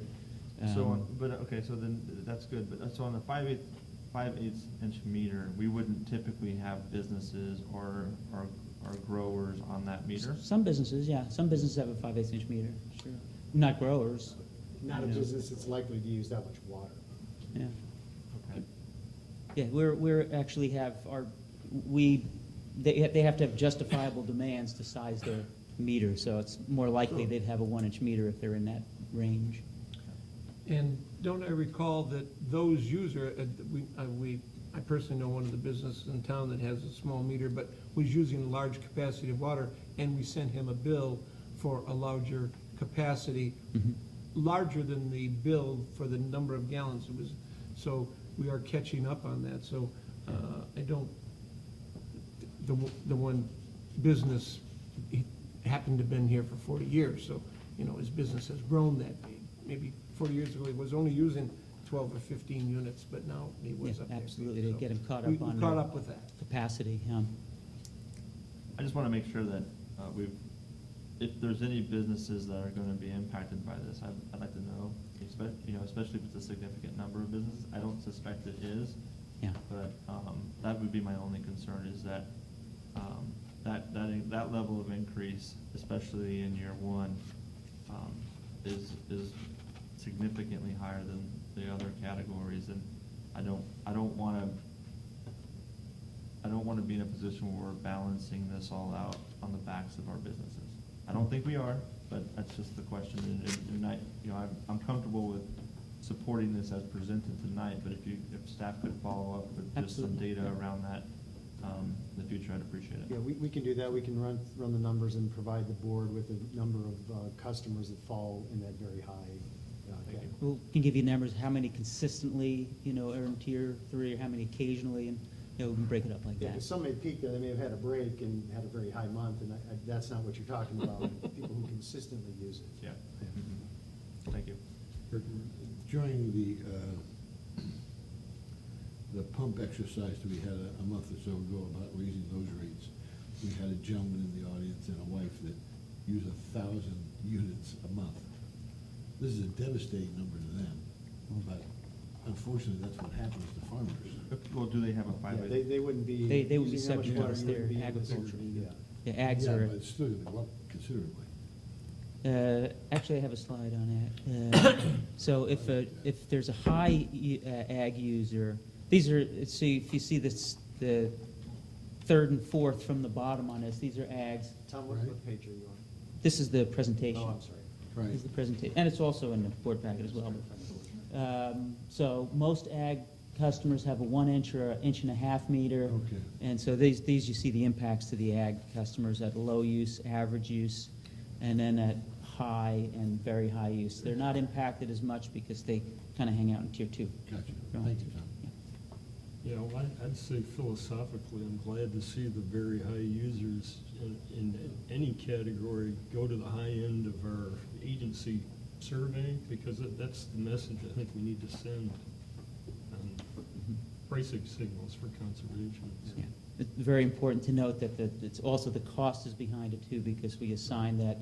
So then that's good. But so on the 5/8 inch meter, we wouldn't typically have businesses or growers on that meter. Some businesses, yeah. Some businesses have a 5/8 inch meter, sure. Not growers. Not a business that's likely to use that much water. Yeah. Okay. Yeah, we're actually have they have to have justifiable demands to size their meter, so it's more likely they'd have a 1-inch meter if they're in that range. And don't I recall that those user, I personally know one of the businesses in town that has a small meter, but was using a large capacity of water, and we sent him a bill for a larger capacity, larger than the bill for the number of gallons it was. So we are catching up on that. So the one business, he happened to have been here for 40 years, so, his business has grown that big. Maybe 40 years ago, he was only using 12 or 15 units, but now he was Yeah, up there. absolutely, to So get him caught we up on caught their up with that. capacity. I just want to make sure that if there's any businesses that are going to be impacted by this, I'd like to know, especially if it's a significant number of businesses. I don't suspect it is. Yeah. But that would be my only concern, is that that level of increase, especially in year one, is significantly higher than the other categories, and I don't want to be in a position where we're balancing this all out on the backs of our businesses. I don't think we are, but that's just the question. And I'm comfortable with supporting this as presented tonight, but if staff could follow up with just some Absolutely. data around that in the future, I'd appreciate it. Yeah, we can do that. We can run the numbers and provide the board with a number of customers that fall in that very high Thank you. We can give you numbers, how many consistently, earn tier 3, or how many occasionally, and, we can break it up like Yeah, that. because some may peak there, they may have had a break and had a very high month, and that's not what you're talking about, people who consistently use it. Yeah. Mhm. Thank you. During the pump exercise that we had a month or so ago about raising those rates, we had a gentleman in the audience and a wife that use 1,000 units a month. This is a devastating number to them, but unfortunately, that's what happens to farmers. Well, do they have a Yeah, 5/8? they wouldn't be. They would be using that much subject water, to you their wouldn't be able to- agriculture. Yeah. Yeah, ags Yeah, are, but it's still gonna go up considerably. actually, I have a slide on that. So if there's a high ag user, these are, see, if you see this, the third and fourth from the bottom on this, these are ags. Tom, what page are you on? This is the presentation. Oh, I'm sorry. This Right. is the presentation, and it's also in the board packet as well. So most ag customers have a 1-inch or 1.5-inch meter. Okay. And so these you see the impacts to the ag customers at low use, average use, and then at high and very high use. They're not impacted as much because they kind of hang out in tier 2. Gotcha. Right. Thank you, Tom. Yeah, well, I'd say philosophically, I'm glad to see the very high users in any category go to the high end of our agency survey, because that's the message I think we need to send on pricing signals for conservation. Yeah. It's very important to note that it's also the cost is behind it too, because we assign that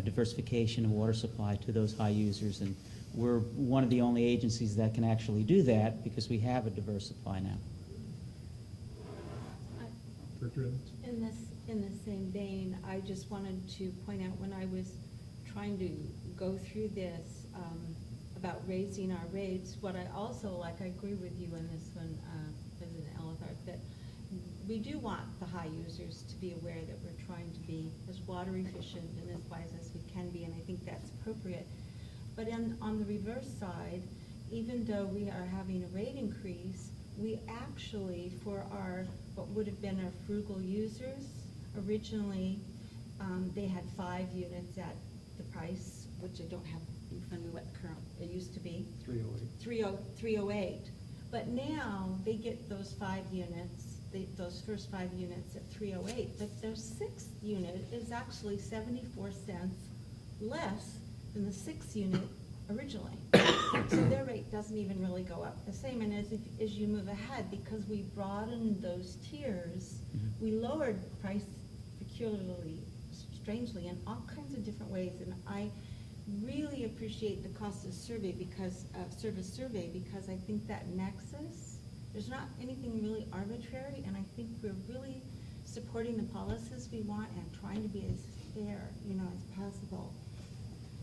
diversification of water supply to those high users, and we're one of the only agencies that can actually do that because we have a diverse supply now. Director Evans? In the same vein, I just wanted to point out, when I was trying to go through this, about raising our rates, what I also like, I agree with you on this one, President Elithart, that we do want the high users to be aware that we're trying to be as water efficient and as wise as we can be, and I think that's appropriate. But on the reverse side, even though we are having a rate increase, we actually, for our, what would have been our frugal users, originally, they had 5 units at the price, which I don't have in front of me what the current, it used to be. 308. 308. But now, they get those 5 units, those first 5 units at 308, but their 6th unit is actually 74 cents less than the 6th unit originally. So their rate doesn't even really go up the same, and as you move ahead, because we broadened those tiers, we lowered price peculiarly, strangely, in all kinds of different ways, and I really appreciate the cost of survey because, service survey, because I think that nexus, there's not anything really arbitrary, and I think we're really supporting the policies we want and trying to be as fair, as possible.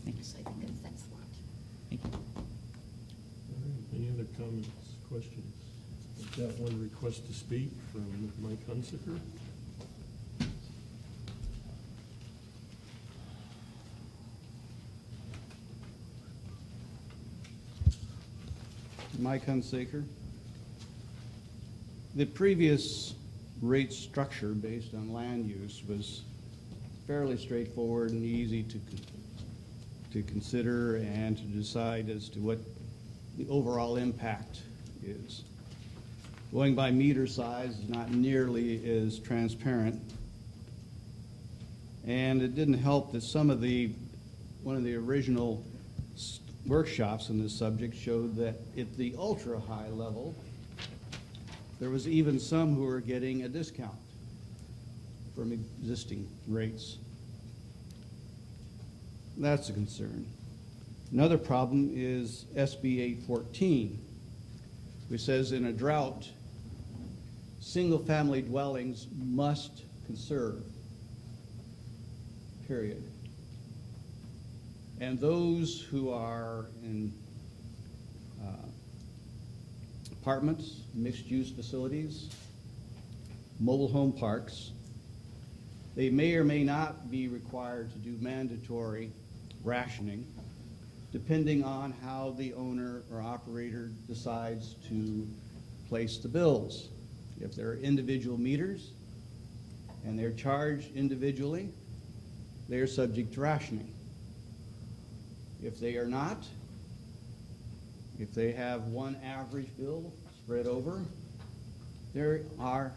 Thank you. So I think that's excellent. Thank you. All right, any other comments, questions? I've got one request to speak from Mike Hunsaker. Mike Hunsaker. The previous rate structure based on land use was fairly straightforward and easy to consider and to decide as to what the overall impact is. Going by meter size is not nearly as transparent. And it didn't help that one of the original workshops on this subject showed that at the ultra-high level, there was even some who were getting a discount from existing rates. That's a concern. Another problem is SB 814, which says in a drought, single-family dwellings must conserve, period. And those who are in apartments, mixed-use facilities, mobile home parks, they may or may not be required to do mandatory rationing, depending on how the owner or operator decides to place the bills. If there are individual meters and they're charged individually, they are subject to rationing. If they are not, if they have one average bill spread over, they are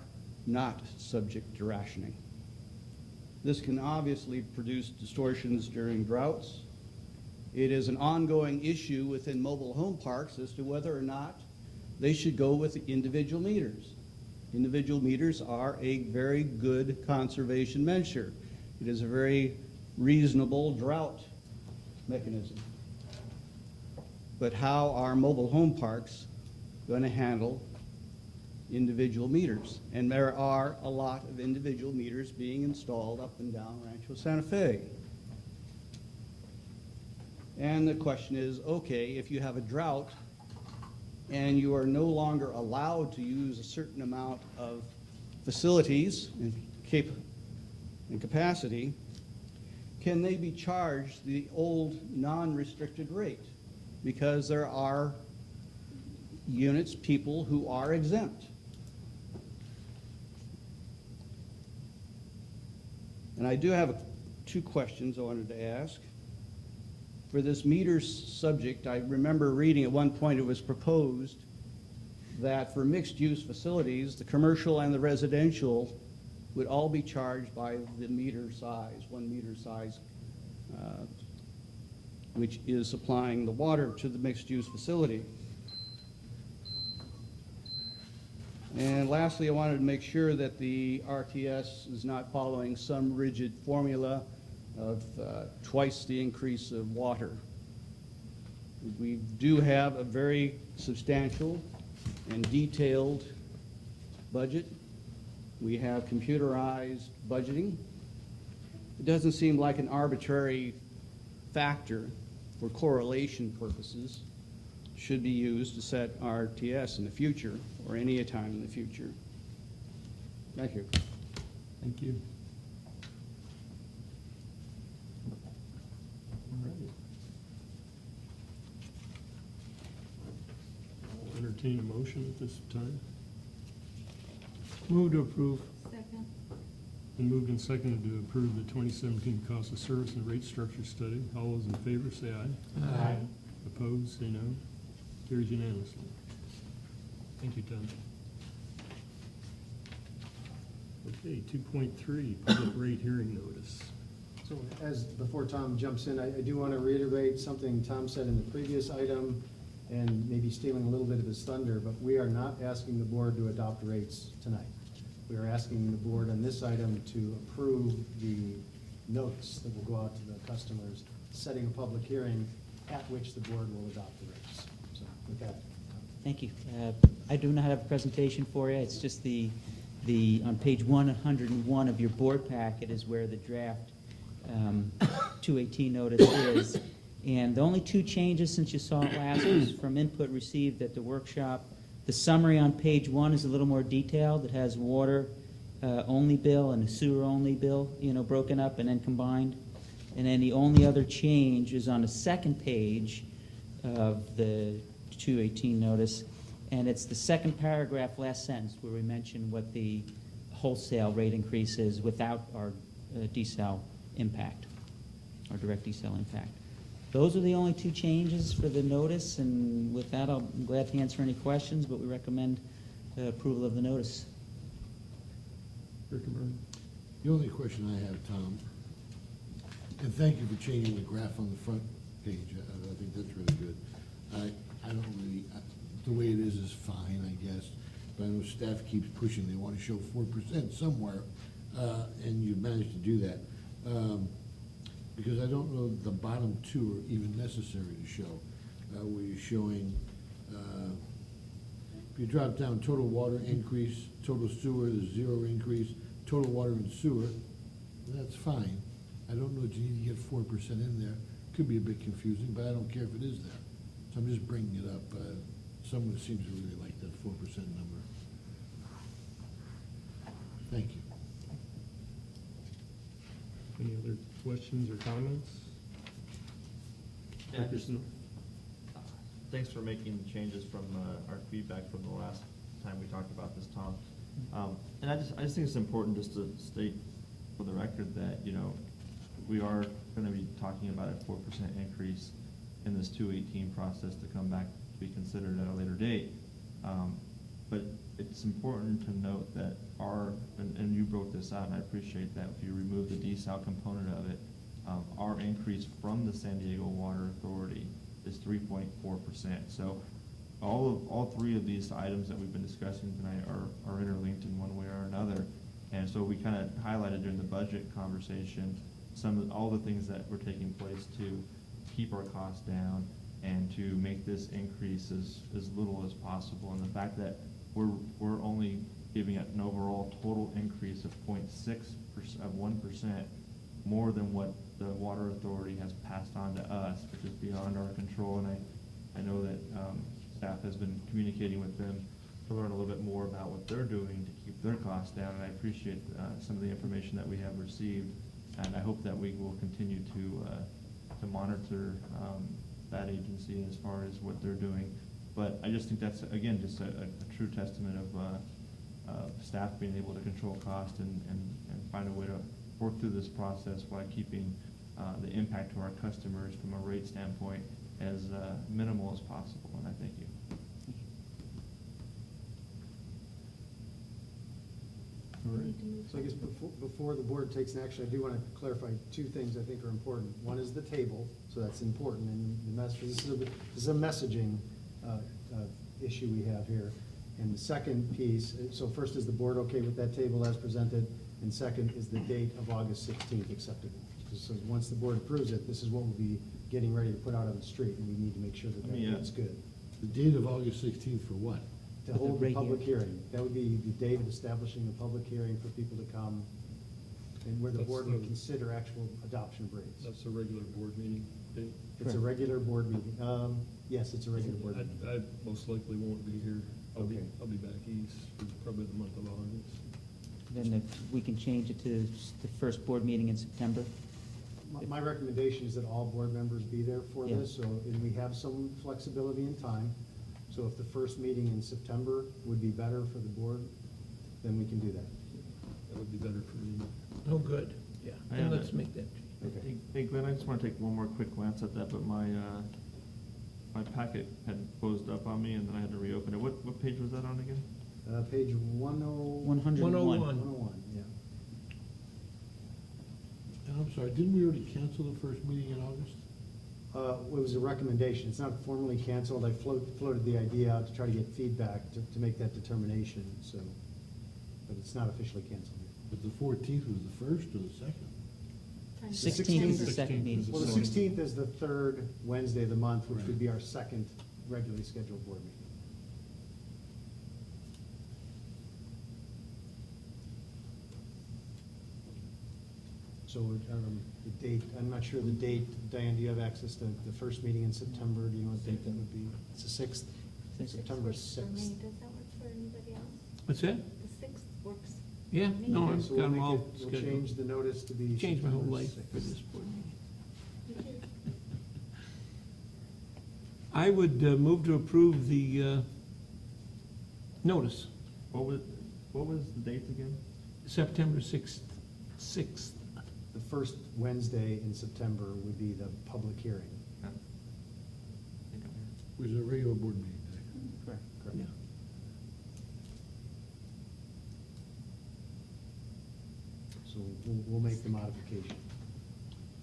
not subject to rationing. This can obviously produce distortions during droughts. It is an ongoing issue within mobile home parks as to whether or not they should go with individual meters. Individual meters are a very good conservation measure. It is a very reasonable drought mechanism. But how are mobile home parks going to handle individual meters? And there are a lot of individual meters being installed up and down Rancho Santa Fe. And the question is, okay, if you have a drought and you are no longer allowed to use a certain amount of facilities and capacity, can they be charged the old non-restricted rate? Because there are units, people who are exempt. And I do have 2 questions I wanted to ask. For this meters subject, I remember reading at one point it was proposed that for mixed-use facilities, the commercial and the residential would all be charged by the meter size, 1 meter size, which is supplying the water to the mixed-use facility. And lastly, I wanted to make sure that the RTS is not following some rigid formula of twice the increase of water. We do have a very substantial and detailed budget. We have computerized budgeting. It doesn't seem like an arbitrary factor for correlation purposes should be used to set our RTS in the future or any time in the future. Thank you. Thank you. All right. I'll entertain a motion at this time. Move to approve. Second. Been moved and seconded to approve the 2017 cost of service and rate structure study. All those in favor say aye. Aye. Opposed, say no. Carries unanimously. Thank you, Tom. Okay, 2.3, public rate hearing notice. So before Tom jumps in, I do want to reiterate something Tom said in the previous item, and maybe stealing a little bit of his thunder, but we are not asking the board to adopt rates tonight. We are asking the board on this item to approve the notice that will go out to the customers, setting a public hearing at which the board will adopt the rates. So with that, Tom. Thank you. I do not have a presentation for you. It's just on page 101 of your board packet is where the draft 218 notice is. And the only two changes since you saw it last was from input received at the workshop. The summary on page 1 is a little more detailed. It has water only bill and a sewer only bill, broken up and then combined. And then the only other change is on the second page of the 218 notice, and it's the second paragraph, last sentence, where we mention what the wholesale rate increase is without our decel impact, our direct decel impact. Those are the only two changes for the notice, and with that, I'm glad to answer any questions, but we recommend approval of the notice. Recommend. The only question I have, Tom, and thank you for changing the graph on the front page. I think that's really good. I don't really, the way it is fine, I guess, but I know staff keeps pushing. They want to show 4% somewhere, and you've managed to do that. Because I don't know the bottom two are even necessary to show. Where you're showing, if you drop down total water increase, total sewer, there's 0 increase, total water and sewer, that's fine. I don't know that you need to get 4% in there. Could be a bit confusing, but I don't care if it is there. So I'm just bringing it up. Someone seems to really like that 4% number. Thank you. Any other questions or comments? Yeah, Dickerson? Thanks for making the changes from our feedback from the last time we talked about this, Tom. And I just think it's important just to state for the record that, we are going to be talking about a 4% increase in this 218 process to come back to be considered at a later date. But it's important to note that and you broke this out, and I appreciate that, if you remove the desal component of it, our increase from the San Diego Water Authority is 3.4%. So all three of these items that we've been discussing tonight are interlinked in one way or another. And so we kind of highlighted during the budget conversation all the things that were taking place to keep our costs down and to make this increase as little as possible. And the fact that we're only giving it an overall total increase of 0.6% of 1% more than what the Water Authority has passed on to us, which is beyond our control. And I know that staff has been communicating with them to learn a little bit more about what they're doing to keep their costs down. And I appreciate some of the information that we have received. And I hope that we will continue to monitor that agency as far as what they're doing. But I just think that's, again, just a true testament of staff being able to control cost and find a way to work through this process while keeping the impact to our customers from a rate standpoint as minimal as possible. And I thank you. All right. So I guess before the board takes an action, I do want to clarify two things I think are important. One is the table, so that's important, and the message, this is a messaging issue we have here. And the second piece, so first, is the board okay with that table as presented? And second, is the date of August 16th acceptable? So once the board approves it, this is what will be getting ready to put out on the street, and we need to make sure that Yeah. that's good. The date of August 16th for what? To hold the regular- public hearing, that would be the date of establishing the public hearing for people to come, and where the That's board would the- consider actual adoption of rates. That's a regular board meeting date. It's a regular board meeting. Yes, it's a regular board meeting. I most likely won't be here. Okay. I'll be back east for probably the month of August. Then if we can change it to the first board meeting in September. My recommendation is that all board members be there for Yeah. this, so, and we have some flexibility in time. So if the first meeting in September would be better for the board, then we can do that. That would be better for me. Oh, good, yeah, I then have let's it. make that. Okay. Hey Glenn, I just want to take one more quick glance at that, but my packet had closed up on me and then I had to reopen it. What page was that on again? Page 101. 101. 101, yeah. And I'm sorry, didn't we already cancel the first meeting in August? It was a recommendation, it's not formally canceled, I floated the idea out to try to get feedback to make that determination, so, but it's not officially canceled yet. But the 14th was the first or the second? 16th is the 16th second is meeting. Well, the Sorry. 16th is the third Wednesday of the month, which would Right. be our second regularly scheduled board meeting. So, the date, I'm not sure the date, Diane, do you have access to the first meeting in September? Do you know what date that would be? It's the 6th, September For me, 6th. does that work for anybody else? What's that? The 6th works. Yeah, for me. no, Okay, I've so got we'll them make all it, we'll scheduled. change the notice to be Changed my whole September life for 6th. this board meeting. Me too. I would move to approve the notice, What was the date again? September 6th. The first Wednesday in September would be the public hearing. I think I'm here. Was it a regular board meeting day? Correct. Yeah. So we'll make the modification.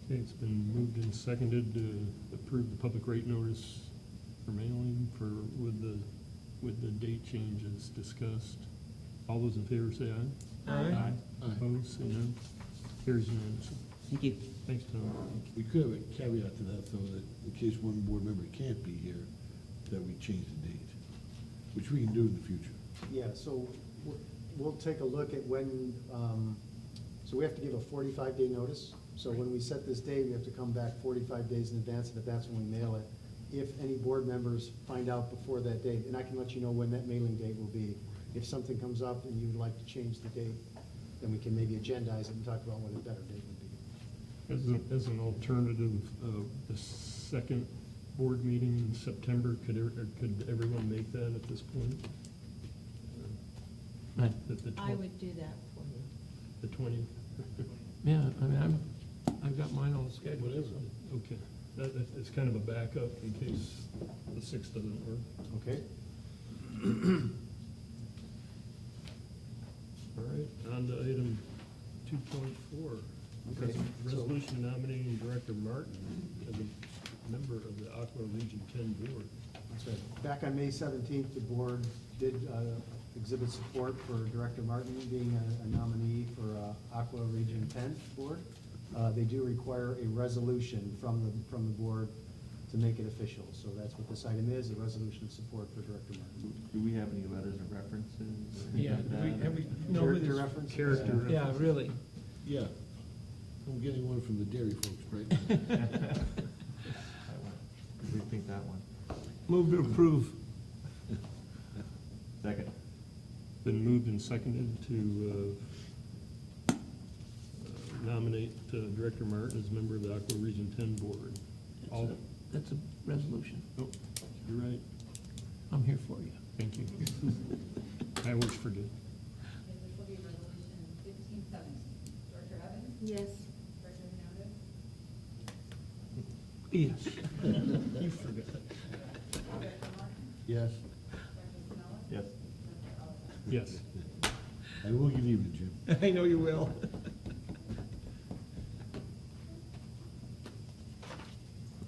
Okay, it's been moved and seconded to approve the public rate notice for mailing with the date changes discussed. All those in favor say aye. Aye. Opposed, say no. Carries unanimously. Thank you. Thanks, Tom. We could have a caveat to that, though, that in case one board member can't be here, that we change the date, which we can do in the future. Yeah, so we'll take a look at when, so we have to give a 45-day notice. So when we set this date, we have to come back 45 days in advance, but that's when we mail it. If any board members find out before that date, and I can let you know when that mailing date will be. If something comes up and you would like to change the date, then we can maybe agendize it and talk about what a better date would be. As an alternative, the second board meeting in September, could everyone make that at this point? I would do that for you. The 20th? Yeah, I mean, I've got mine on the schedule. Whatever. Okay, it's kind of a backup in case the 6th doesn't work. Okay? All right, on to item 2.4. Okay, so- Resolution nominating Director Martin as a member of the Aqua Region 10 Board. That's right. Back on May 17th, the board did exhibit support for Director Martin being a nominee for Aqua Region 10 Board. They do require a resolution from the board to make it official. So that's what this item is, a resolution of support for Director Martin. Do we have any letters of references? or anything Yeah, like that? have we, know who Character this- reference? Character Yeah, really. Yeah, I'm getting one from the dairy folks right now. That one. Rethink that one. Move to approve. Second. Been moved and seconded to nominate Director Martin as a member of the Aqua Region 10 Board. All, That's a resolution. oh, you're right, I'm here for you. thank you. I always forget. This will be resolution 1517. Director Evans? Yes. Director Hernandez? Yes. You forgot. Director Martin? Yes, Director Pinella? Yes. Director Ellis? Yes. I will get even, Jim. I know you will.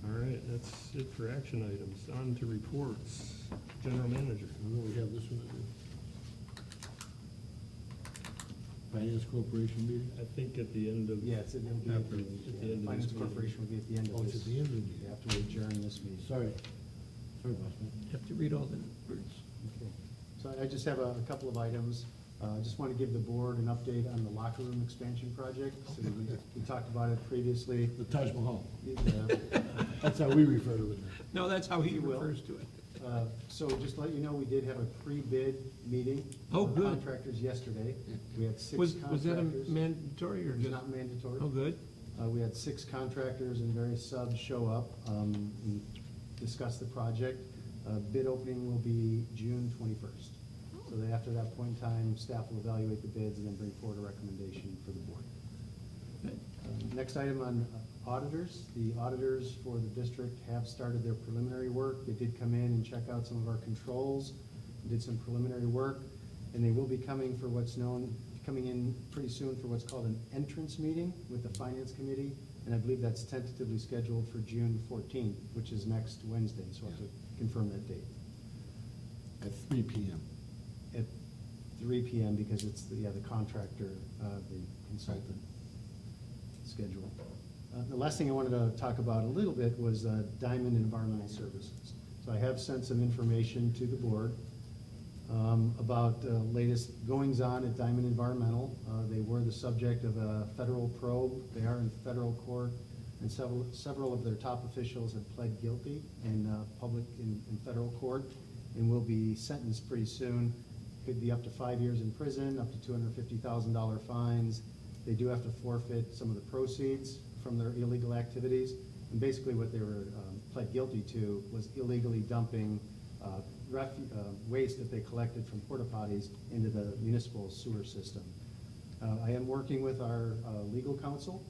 All right, that's it for action items. On to reports. General Manager. I know we have this one. Finance Corporation meeting? I think at the end of. Yeah, it's, it'll be at the, At the end of Finance this meeting. Corporation will be at the end Oh, of it's this. at the end of the meeting. After we adjourn this meeting. Sorry, boss man. You have to read all the words. Okay. So I just have a couple of items. I just want to give the board an update on the locker room expansion project. So we talked about it previously. The Taj Mahal. Uh, That's how we refer to it now. No, that's how he You will. refers to it. So just to let you know, we did have a pre-bid meeting. Oh, for good. Contractors yesterday. We had 6 Was contractors. that a mandatory or It was just? not mandatory. Oh, good. We had 6 contractors and various subs show up and discuss the project. Bid opening will be June 21st. So that after that point in time, staff will evaluate the bids and then bring forward a recommendation for the board. Good. Next item on auditors. The auditors for the district have started their preliminary work. They did come in and check out some of our controls, did some preliminary work, and they will be coming in pretty soon for what's called an entrance meeting with the finance committee, and I believe that's tentatively scheduled for June 14th, which is next Wednesday, so I'll have to confirm that date. At 3 PM. At 3 PM because it's the contractor, the consultant schedule. The last thing I wanted to talk about a little bit was Diamond Environmental Services. So I have sent some information to the board about latest goings-on at Diamond Environmental. They were the subject of a federal probe. They are in federal court, and several of their top officials have pled guilty in federal court and will be sentenced pretty soon. Could be up to 5 years in prison, up to $250,000 fines. They do have to forfeit some of the proceeds from their illegal activities. And basically what they were pled guilty to was illegally dumping waste that they collected from porta potties into the municipal sewer system. I am working with our legal counsel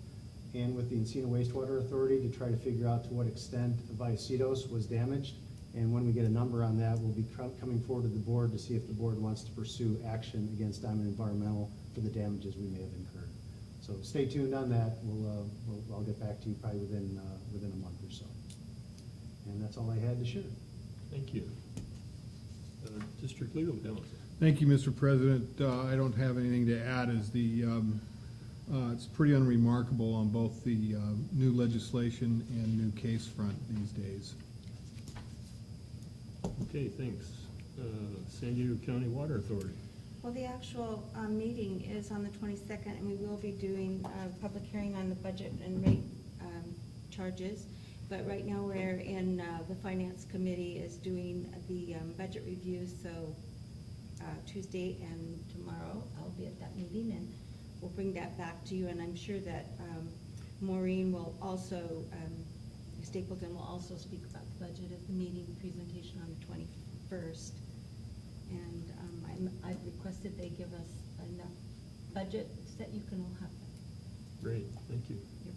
and with the Encino Wastewater Authority to try to figure out to what extent Vallecitos was damaged. And when we get a number on that, we'll be coming forward to the board to see if the board wants to pursue action against Diamond Environmental for the damages we may have incurred. So stay tuned on that. I'll get back to you probably within a month or so. And that's all I had to share. Thank you. District Legal Counsel. Thank you, Mr. President. I don't have anything to add, as it's pretty unremarkable on both the new legislation and new case front these days. Okay, thanks. San Diego County Water Authority. Well, the actual meeting is on the 22nd, and we will be doing a public hearing on the budget and rate charges. But right now, we're in, the Finance Committee is doing the budget review, so Tuesday and tomorrow, I'll be at that meeting, and we'll bring that back to you. And I'm sure that Maureen will also, Stapleton will also speak about the budget at the meeting presentation on the 21st. And I've requested they give us enough budget so that you can all have that. Great, thank you. You're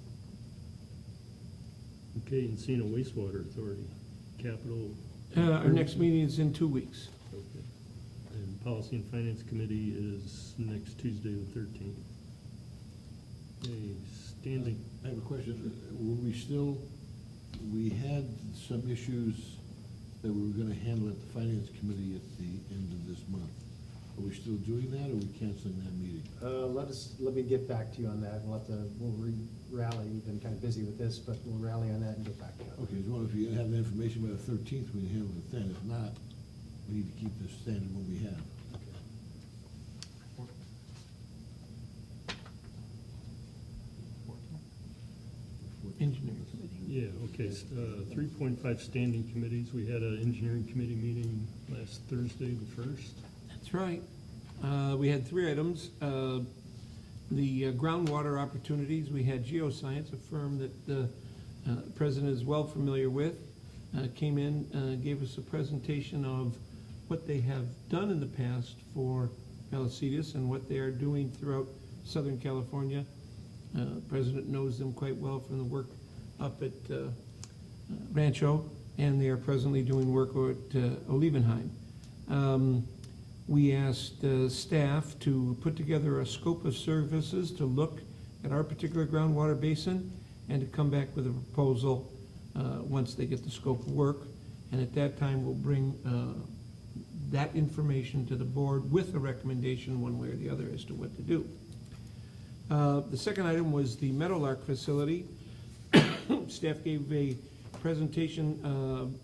Okay, Encino Wastewater Authority, capital. Our next meeting is in 2 weeks. Okay. And Policy and Finance Committee is next Tuesday, the 13th. Okay, standing. I have a question. We had some issues that we were gonna handle at the Finance Committee at the end of this month. Are we still doing that, or are we canceling that meeting? Let me get back to you on that. We'll rally. We've been kind of busy with this, but we'll rally on that and get back to you. Okay, as well, if you have the information by the 13th, we can handle it then. If not, we need to keep the standard what we have. Engineering Committee. Yeah, okay, 3.5 standing committees. We had an engineering committee meeting last Thursday, the 1st. That's right. We had 3 items. The groundwater opportunities, we had Geoscience, a firm that the president is well familiar with, came in, gave us a presentation of what they have done in the past for Vallecitos and what they are doing throughout Southern California. President knows them quite well from the work up at Rancho, and they are presently doing work at Olivenheim. We asked staff to put together a scope of services to look at our particular groundwater basin and to come back with a proposal once they get the scope of work. And at that time, we'll bring that information to the board with a recommendation one way or the other as to what to do. The second item was the Meadowlark facility. Staff gave a presentation,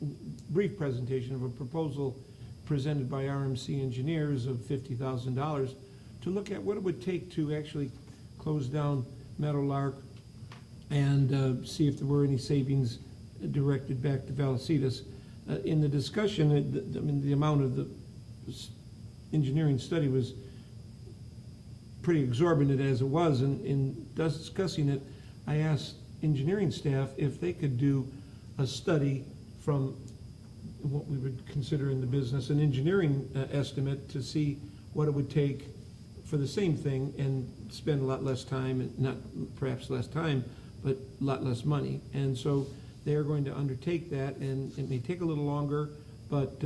brief presentation of a proposal presented by RMC Engineers of $50,000 to look at what it would take to actually close down Meadowlark and see if there were any savings directed back to Vallecitos. In the discussion, the amount of the engineering study was pretty exorbitant as it was, and in discussing it, I asked engineering staff if they could do a study from what we would consider in the business an engineering estimate to see what it would take for the same thing and spend a lot less time, and not perhaps less time, but a lot less money. And so they're going to undertake that, and it may take a little longer, but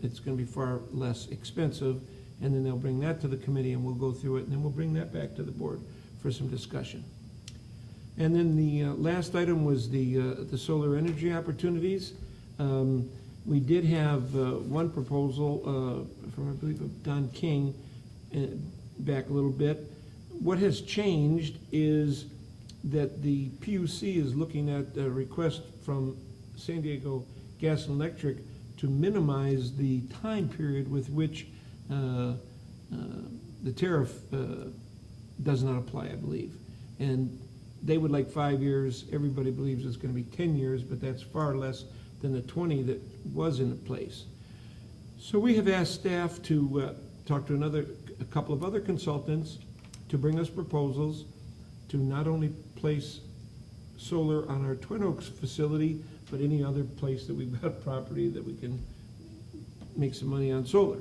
it's going to be far less expensive. And then they'll bring that to the committee, and we'll go through it, and then we'll bring that back to the board for some discussion. And then the last item was the solar energy opportunities. We did have one proposal from, I believe, of Don King, back a little bit. What has changed is that the PUC is looking at a request from San Diego Gas and Electric to minimize the time period with which the tariff does not apply, I believe. And they would like 5 years. Everybody believes it's going to be 10 years, but that's far less than the 20 that was in place. So we have asked staff to talk to a couple of other consultants to bring us proposals to not only place solar on our Twin Oaks facility, but any other place that we've got property that we can make some money on solar.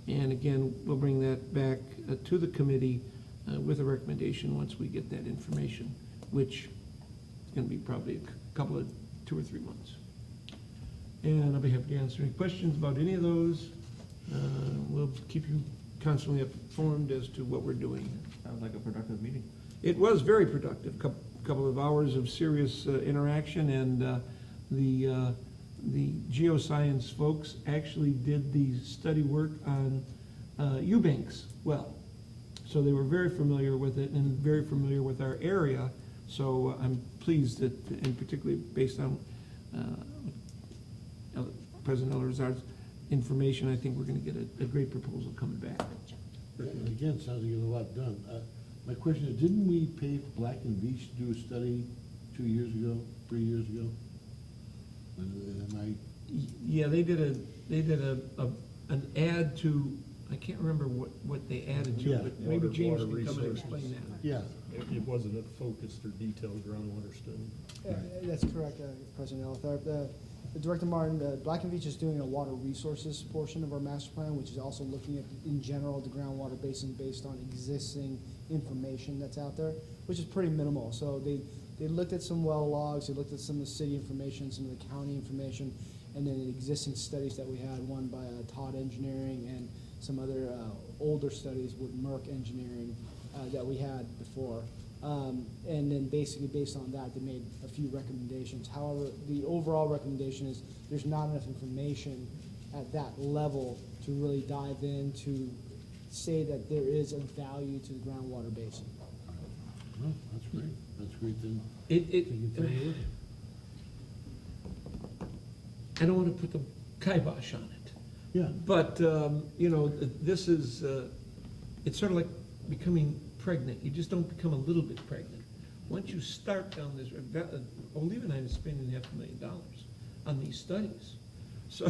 And again, we'll bring that back to the committee with a recommendation once we get that information, which is going to be probably a couple of 2 or 3 months. And I'll be happy to answer any questions about any of those. We'll keep you constantly informed as to what we're doing. Sounds like a productive meeting. It was very productive, couple of hours of serious interaction, and the geoscience folks actually did the study work on Eubanks well. So they were very familiar with it and very familiar with our area. So I'm pleased that, and particularly based on President Eller's information, I think we're going to get a great proposal coming back. And again, sounds like you get a lot done. My question is, didn't we pay Black and Veatch to do a study 2 years ago, 3 years ago? Am Yeah, they did an ad to, I can't remember what they added to Yeah. it, but maybe Water- James water can come and resources. explain that. Yeah. It wasn't a focused or detailed groundwater study. That's correct, President Ellerthorpe. Director Martin, Black and Veatch is doing a water resources portion of our master plan, which is also looking at, in general, the groundwater basin based on existing information that's out there, which is pretty minimal. So they looked at some well logs, they looked at some of the city information, some of the county information, and then the existing studies that we had, one by Todd Engineering and some other older studies with Merck Engineering that we had before. And then basically based on that, they made a few recommendations. However, the overall recommendation is there's not enough information at that level to really dive in to say that there is a value to the groundwater basin. Well, that's great. That's great then. I don't want to put the kibosh on it. Yeah. But, this is, it's sort of like becoming pregnant. You just don't become a little bit pregnant. Once you start down this, Olivenine is spending $500,000 on these studies. So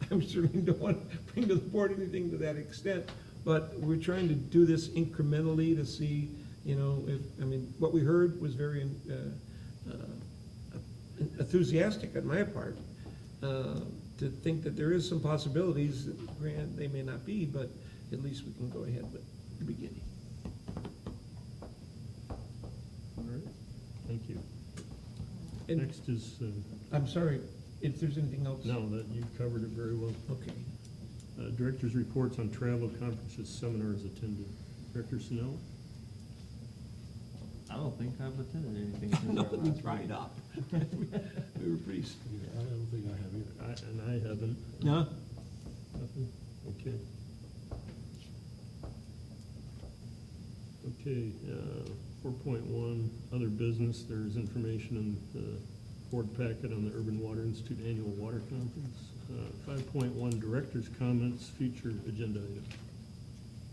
I'm certainly don't want to bring to the board anything to that extent, but we're trying to do this incrementally to see, what we heard was very enthusiastic on my part, to think that there is some possibilities, granted they may not be, but at least we can go ahead with the beginning. All right, thank you. And Next is, I'm sorry, if there's anything else. no, that you covered it very well. Okay. Director's reports on travel, conferences, seminars attended. Director Snell? I don't think I've attended anything since No, our we last dried meeting. up. We were pretty, I don't think I have either. And I haven't. no? Nothing? Okay. Okay, 4.1, other business, there's information in the board packet on the Urban Water Institute Annual Water Conference. 5.1, director's comments, future agenda item.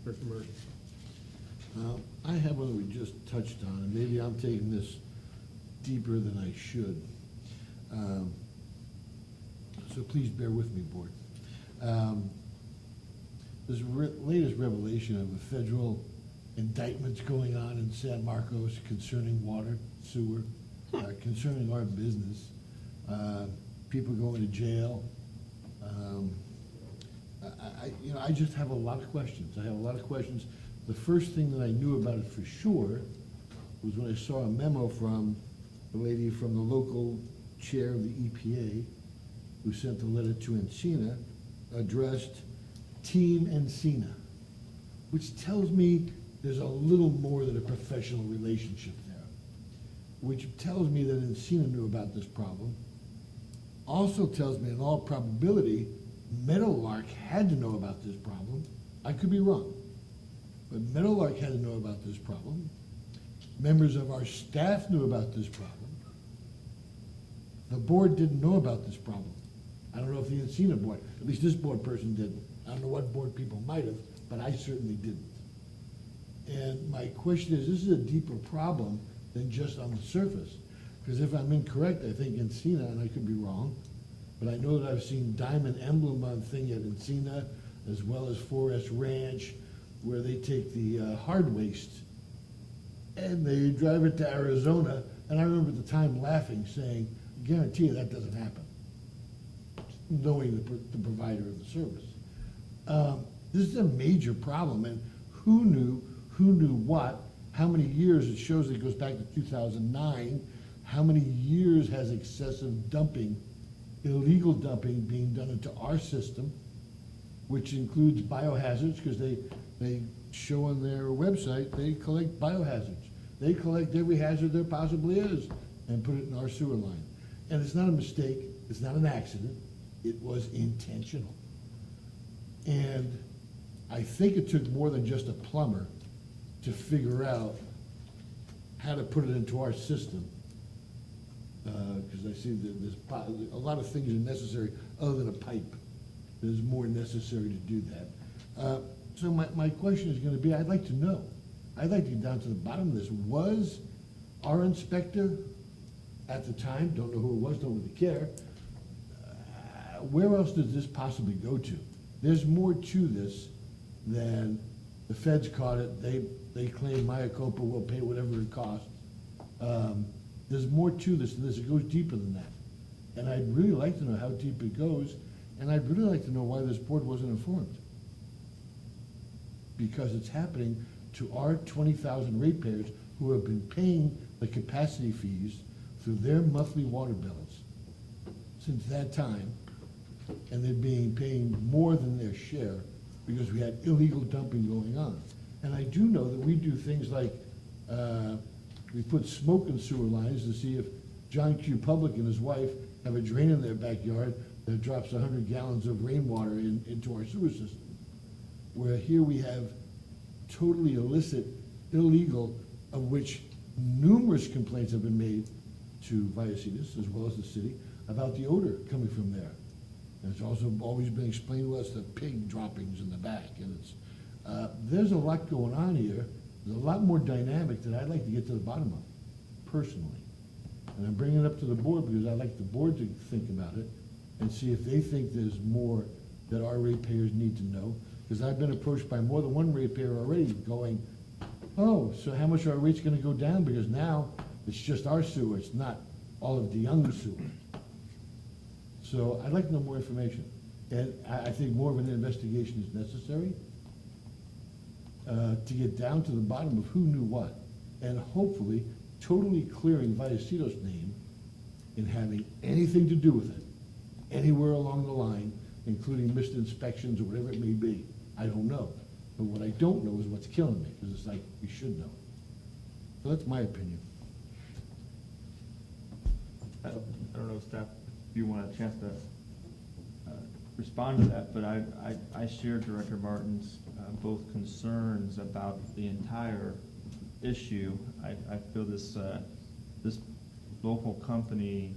Director Martin. I have one that we just touched on, and maybe I'm taking this deeper than I should. So please bear with me, board. This latest revelation of the federal indictments going on in San Marcos concerning water, sewer, concerning our business, people going to jail. I just have a lot of questions. I have a lot of questions. The first thing that I knew about it for sure was when I saw a memo from the lady from the local chair of the EPA who sent the letter to Encina addressed Team Encina, which tells me there's a little more than a professional relationship there, which tells me that Encina knew about this problem. Also tells me in all probability Meadowlark had to know about this problem. I could be wrong, but Meadowlark had to know about this problem. Members of our staff knew about this problem. The board didn't know about this problem. I don't know if the Encina board, at least this board person didn't. I don't know what board people might have, but I certainly didn't. And my question is, this is a deeper problem than just on the surface. Because if I'm incorrect, I think Encina, and I could be wrong, but I know that I've seen diamond emblem on thing at Encina, as well as 4S Ranch, where they take the hard waste and they drive it to Arizona. And I remember at the time laughing, saying, I guarantee you that doesn't happen, knowing the provider of the service. This is a major problem, and who knew what, how many years? It shows it goes back to 2009. How many years has excessive dumping, illegal dumping being done into our system, which includes biohazards, because they show on their website they collect biohazards. They collect every hazard there possibly is and put it in our sewer line. And it's not a mistake, it's not an accident, it was intentional. And I think it took more than just a plumber to figure out how to put it into our system. Because I see that there's a lot of things are necessary other than a pipe. There's more necessary to do that. So my question is going to be, I'd like to know. I'd like to get down to the bottom of this. Was our inspector at the time, don't know who it was, don't really care, where else does this possibly go to? There's more to this than the feds caught it, they claim Mayacopa will pay whatever it costs. There's more to this than this, it goes deeper than that. And I'd really like to know how deep it goes, and I'd really like to know why this board wasn't informed. Because it's happening to our 20,000 ratepayers who have been paying the capacity fees through their monthly water bills since that time, and they're paying more than their share because we had illegal dumping going on. And I do know that we do things like we put smoke in sewer lines to see if John Q. Public and his wife have a drain in their backyard that drops 100 gallons of rainwater into our sewer system. Where here we have totally illicit, illegal, of which numerous complaints have been made to Vallecitos as well as the city about the odor coming from there. And it's also always been explained to us the pig droppings in the back. And it's there's a lot going on here. There's a lot more dynamic that I'd like to get to the bottom of, personally. And I'm bringing it up to the board because I'd like the board to think about it and see if they think there's more that our ratepayers need to know. Because I've been approached by more than one ratepayer already going, oh, so how much are our rates gonna go down? Because now it's just our sewer, it's not all of the young sewer. So I'd like to know more information. And I think more of an investigation is necessary to get down to the bottom of who knew what. And hopefully totally clearing Vallecitos' name in having anything to do with it, anywhere along the line, including missed inspections or whatever it may be. I don't know. But what I don't know is what's killing me, because it's like, we should know. So that's my opinion. I don't know, staff, if you want a chance to respond to that, but I share Director Martin's both concerns about the entire issue. I feel this, this local company,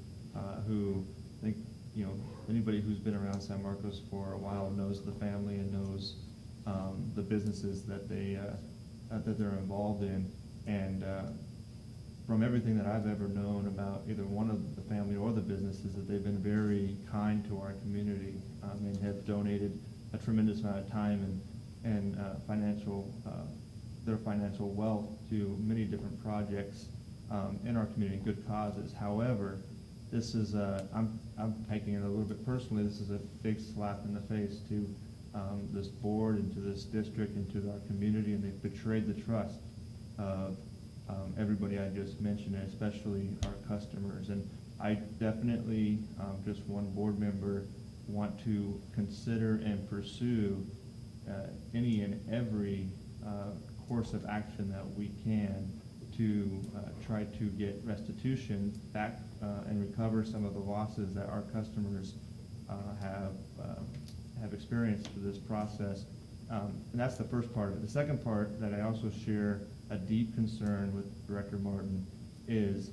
who, I think, you know, anybody who's been around San Marcos for a while knows the family and knows, the businesses that that they're involved in. And, from everything that I've ever known about either one of the family or the businesses, that they've been very kind to our community, and have donated a tremendous amount of time and financial, their financial wealth to many different projects in our community, good causes. However, this is I'm taking it a little bit personally. This is a big slap in the face to this board and to this district and to our community, and they've betrayed the trust of everybody I just mentioned, and especially our customers. And I definitely, just one board member, want to consider and pursue any and every course of action that we can to try to get restitution back and recover some of the losses that our customers have experienced through this process. And that's the first part of it. The second part that I also share a deep concern with Director Martin is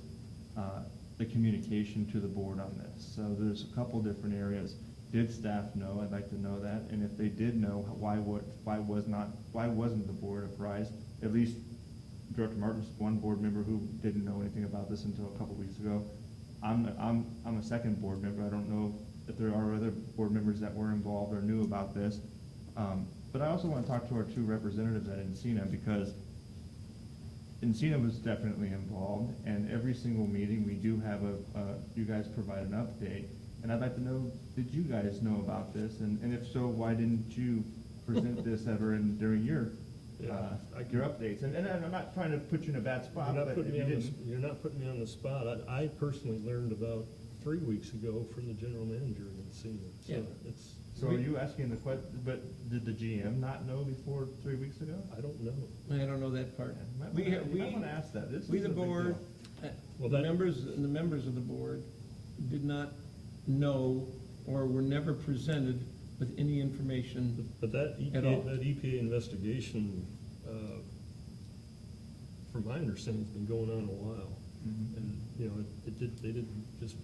the communication to the board on this. So there's a couple different areas. Did staff know? I'd like to know that. And if they did know, why wasn't the board apprised? At least Director Martin's one board member who didn't know anything about this until a couple weeks ago. I'm a second board member. I don't know if there are other board members that were involved or knew about this. But I also want to talk to our two representatives at Encina, because Encina was definitely involved, and every single meeting we do have you guys provide an update. And I'd like to know, did you guys know about this? And if so, why didn't you present this ever during your updates? And I'm not trying to put you in a bad spot, but if you didn't. You're not putting me on the spot. I personally learned about 3 weeks ago from the general manager in Encina. So Yeah. it's, So are you asking the question, but did the GM not know before 3 weeks ago? I don't know. I don't know that part. I want to ask that. This We, is the a big board, deal. Well, the that- members of the board did not know or were never presented with any information. But that At all. EPA investigation, from my understanding, has been going on a while. Mhm. And, you know, they didn't just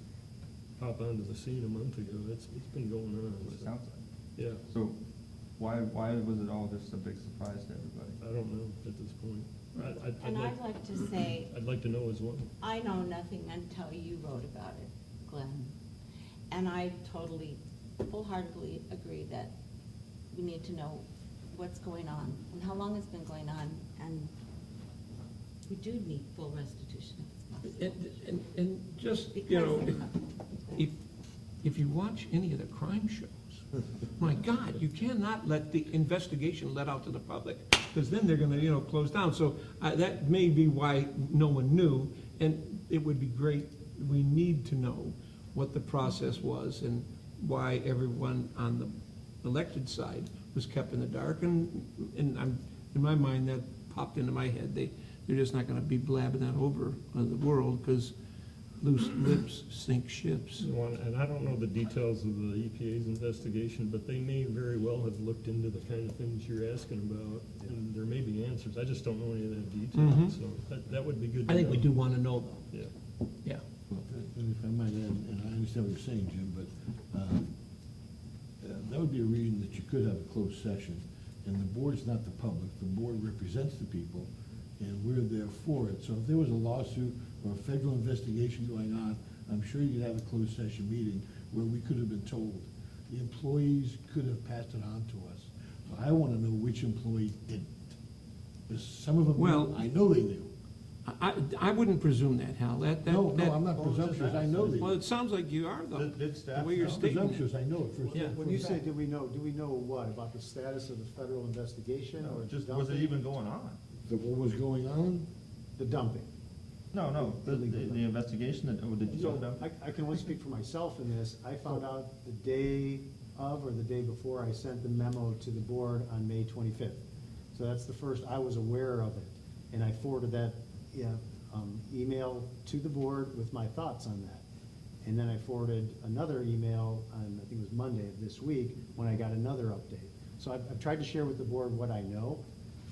pop onto the scene a month ago. It's been going on. That's what it So, sounds like. yeah, So why was it all just a big surprise to everybody? I don't know at this point. And I'd like to say, I'd like to know as well. I know nothing until you wrote about it, Glenn. And I totally, full-heartedly agree that we need to know what's going on and how long it's been going on, and we do need full restitution if it's possible. And just, you Because- know, if you watch any of the crime shows, my God, you cannot let the investigation let out to the public, because then they're gonna, you know, close down. So that may be why no one knew, and it would be great, we need to know what the process was and why everyone on the elected side was kept in the dark. And I'm, in my mind, that popped into my head. They're just not gonna be blabbing that over on the world, because loose lips sink ships. And I don't know the details of the EPA's investigation, but they may very well have looked into the kind of things you're asking about, and there may be answers. I just don't know any of that detail, Mhm. so that would be good to know. I think we do wanna know, though. Yeah. Yeah. Well, and if I might add, and I understand what you're saying, Jim, but that would be a reason that you could have a closed session. And the board's not the public, the board represents the people, and we're there for it. So if there was a lawsuit or a federal investigation going on, I'm sure you'd have a closed session meeting where we could have been told. The employees could have passed it on to us. So I want to know which employee didn't. Because some of them, Well- I know they knew. I wouldn't presume that, Hal. No, I'm not presumptuous, I know they Well, knew. it sounds like you are, though. Did The staff way you're know? stating it. Presumptuous, I know it for Yeah. When you say, do we know what, about the status of the federal investigation or Just, the was it dumping? even going on? What was going on? The dumping. No, the investigation, or did you So, know? I can only speak for myself in this. I found out the day of or the day before I sent the memo to the board on May 25th. So that's the first I was aware of it. And I forwarded that, email to the board with my thoughts on that. And then I forwarded another email on, I think it was Monday of this week, when I got another update. So I've tried to share with the board what I know.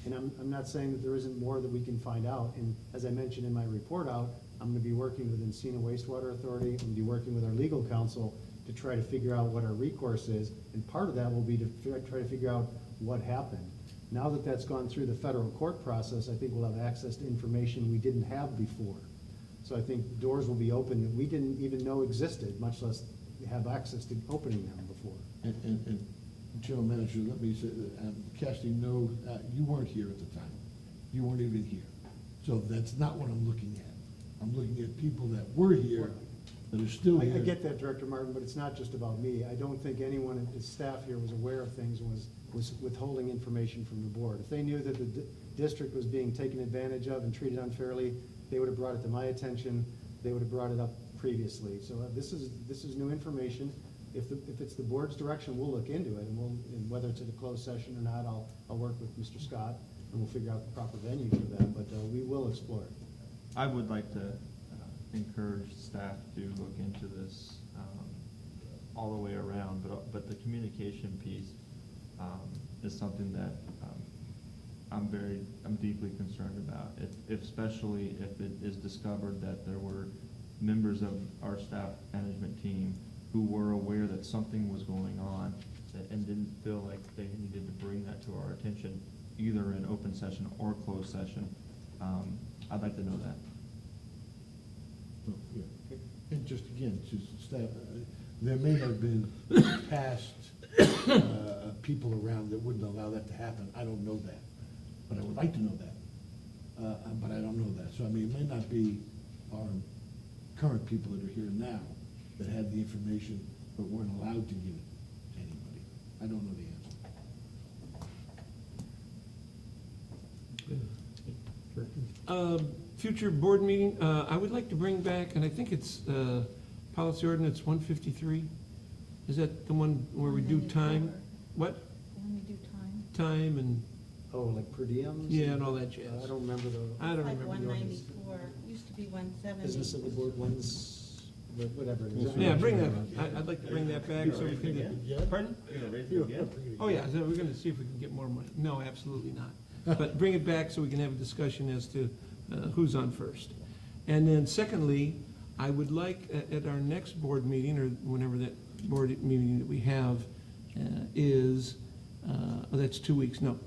And I'm not saying that there isn't more that we can find out, and as I mentioned in my report out, I'm gonna be working with Encina Wastewater Authority, I'm gonna be working with our legal counsel to try to figure out what our recourse is, and part of that will be to try to figure out what happened. Now that that's gone through the federal court process, I think we'll have access to information we didn't have before. So I think doors will be open that we didn't even know existed, much less have access to opening them before. And General Manager, let me say, casting no, you weren't here at the time. You weren't even here. So that's not what I'm looking at. I'm looking at people that were here, that are still I here. get that, Director Martin, but it's not just about me. I don't think anyone in the staff here was aware of things and was withholding information from the board. If they knew that the district was being taken advantage of and treated unfairly, they would have brought it to my attention, they would have brought it up previously. So this is new information. If it's the board's direction, we'll look into it, and whether it's at a closed session or not, I'll work with Mr. Scott, and we'll figure out the proper venue for that, but we will explore it. I would like to encourage staff to look into this all the way around, but the communication piece is something that I'm deeply concerned about. Especially if it is discovered that there were members of our staff management team who were aware that something was going on and didn't feel like they needed to bring that to our attention, either in open session or closed session. I'd like to know that. Oh, yeah. And just again, to staff, there may have been past people around that wouldn't allow that to happen. I don't know that, but I would like to know that. But I don't know that. So I mean, it may not be our current people that are here now that had the information but weren't allowed to give it to anybody. I don't know the answer. Future board meeting, I would like to bring back, and I think it's policy ordinance 153. Is that the one where we do time? What? When we do time. Time and, Oh, like per diems? yeah, and all that jazz. I don't remember the I don't Like remember the one ordinance. 94, used to be 170. business of the board, whatever it is. Yeah, bring that, I'd like to bring that back so we can get, pardon? Oh, yeah, so we're gonna see if we can get more money. No, absolutely not. But bring it back so we can have a discussion as to who's on first. And then secondly, I would like at our next board meeting, or whenever that board meeting that we have is, that's 2 weeks, no.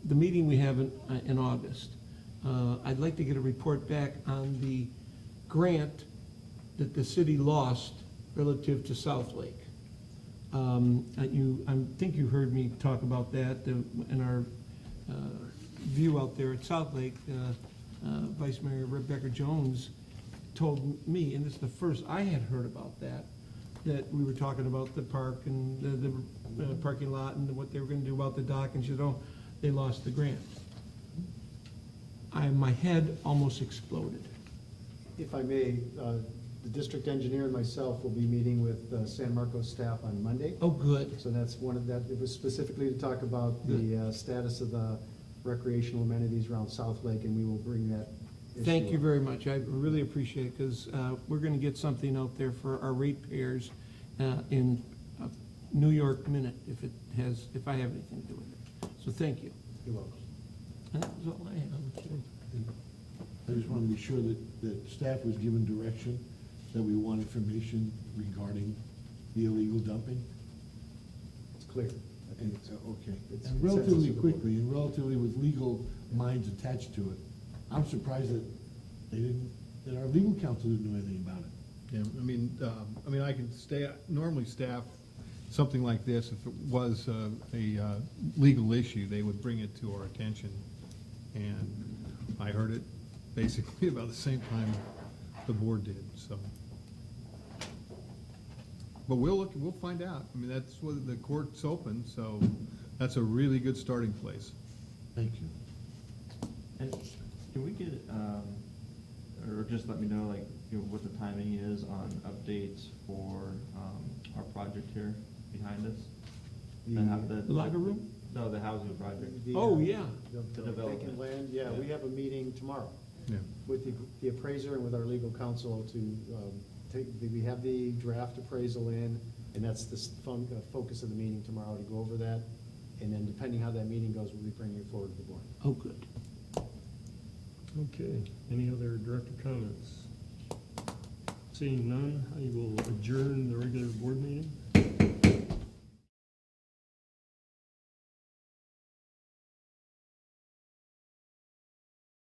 The meeting we have in August. I'd like to get a report back on the grant that the city lost relative to South Lake. I think you heard me talk about that in our view out there at South Lake. Vice Mayor Rebecca Jones told me, and it's the first I had heard about that we were talking about the park and the parking lot and what they were gonna do about the dock, and she said, oh, they lost the grant. My head almost exploded. If I may, the district engineer and myself will be meeting with San Marcos staff on Monday. Oh, good. So that's one of that, it was specifically to talk about the status of the recreational amenities around South Lake, and we will bring that issue Thank you up. very much. I really appreciate it, because we're going to get something out there for our ratepayers in a New York minute, if I have anything to do with it. So thank you. You're welcome. And that was all I have. I just want to be sure that staff was given direction, that we want information regarding the illegal dumping. It's clear. I think it's, Okay. it's And consensus relatively of the board. quickly, and relatively with legal minds attached to it, I'm surprised that that our legal counsel didn't know anything about it. Yeah, I mean, I can normally staff something like this, if it was a legal issue, they would bring it to our attention. And I heard it basically about the same time the board did, so. But we'll find out. I mean, that's what, the court's open, so that's a really good starting place. Thank you. And can we get, or just let me know, like, what the timing is on updates for our project here behind us? The locker room? No, the housing project. The, Oh, yeah. The The development. vacant land, yeah, we have a meeting tomorrow Yeah. with the appraiser and with our legal counsel to we have the draft appraisal in, and that's the focus of the meeting tomorrow, to go over that And then depending how that meeting goes, we'll be bringing it forward to the board. Oh, good. Okay, any other director comments? Seeing none, I will adjourn the regular board meeting.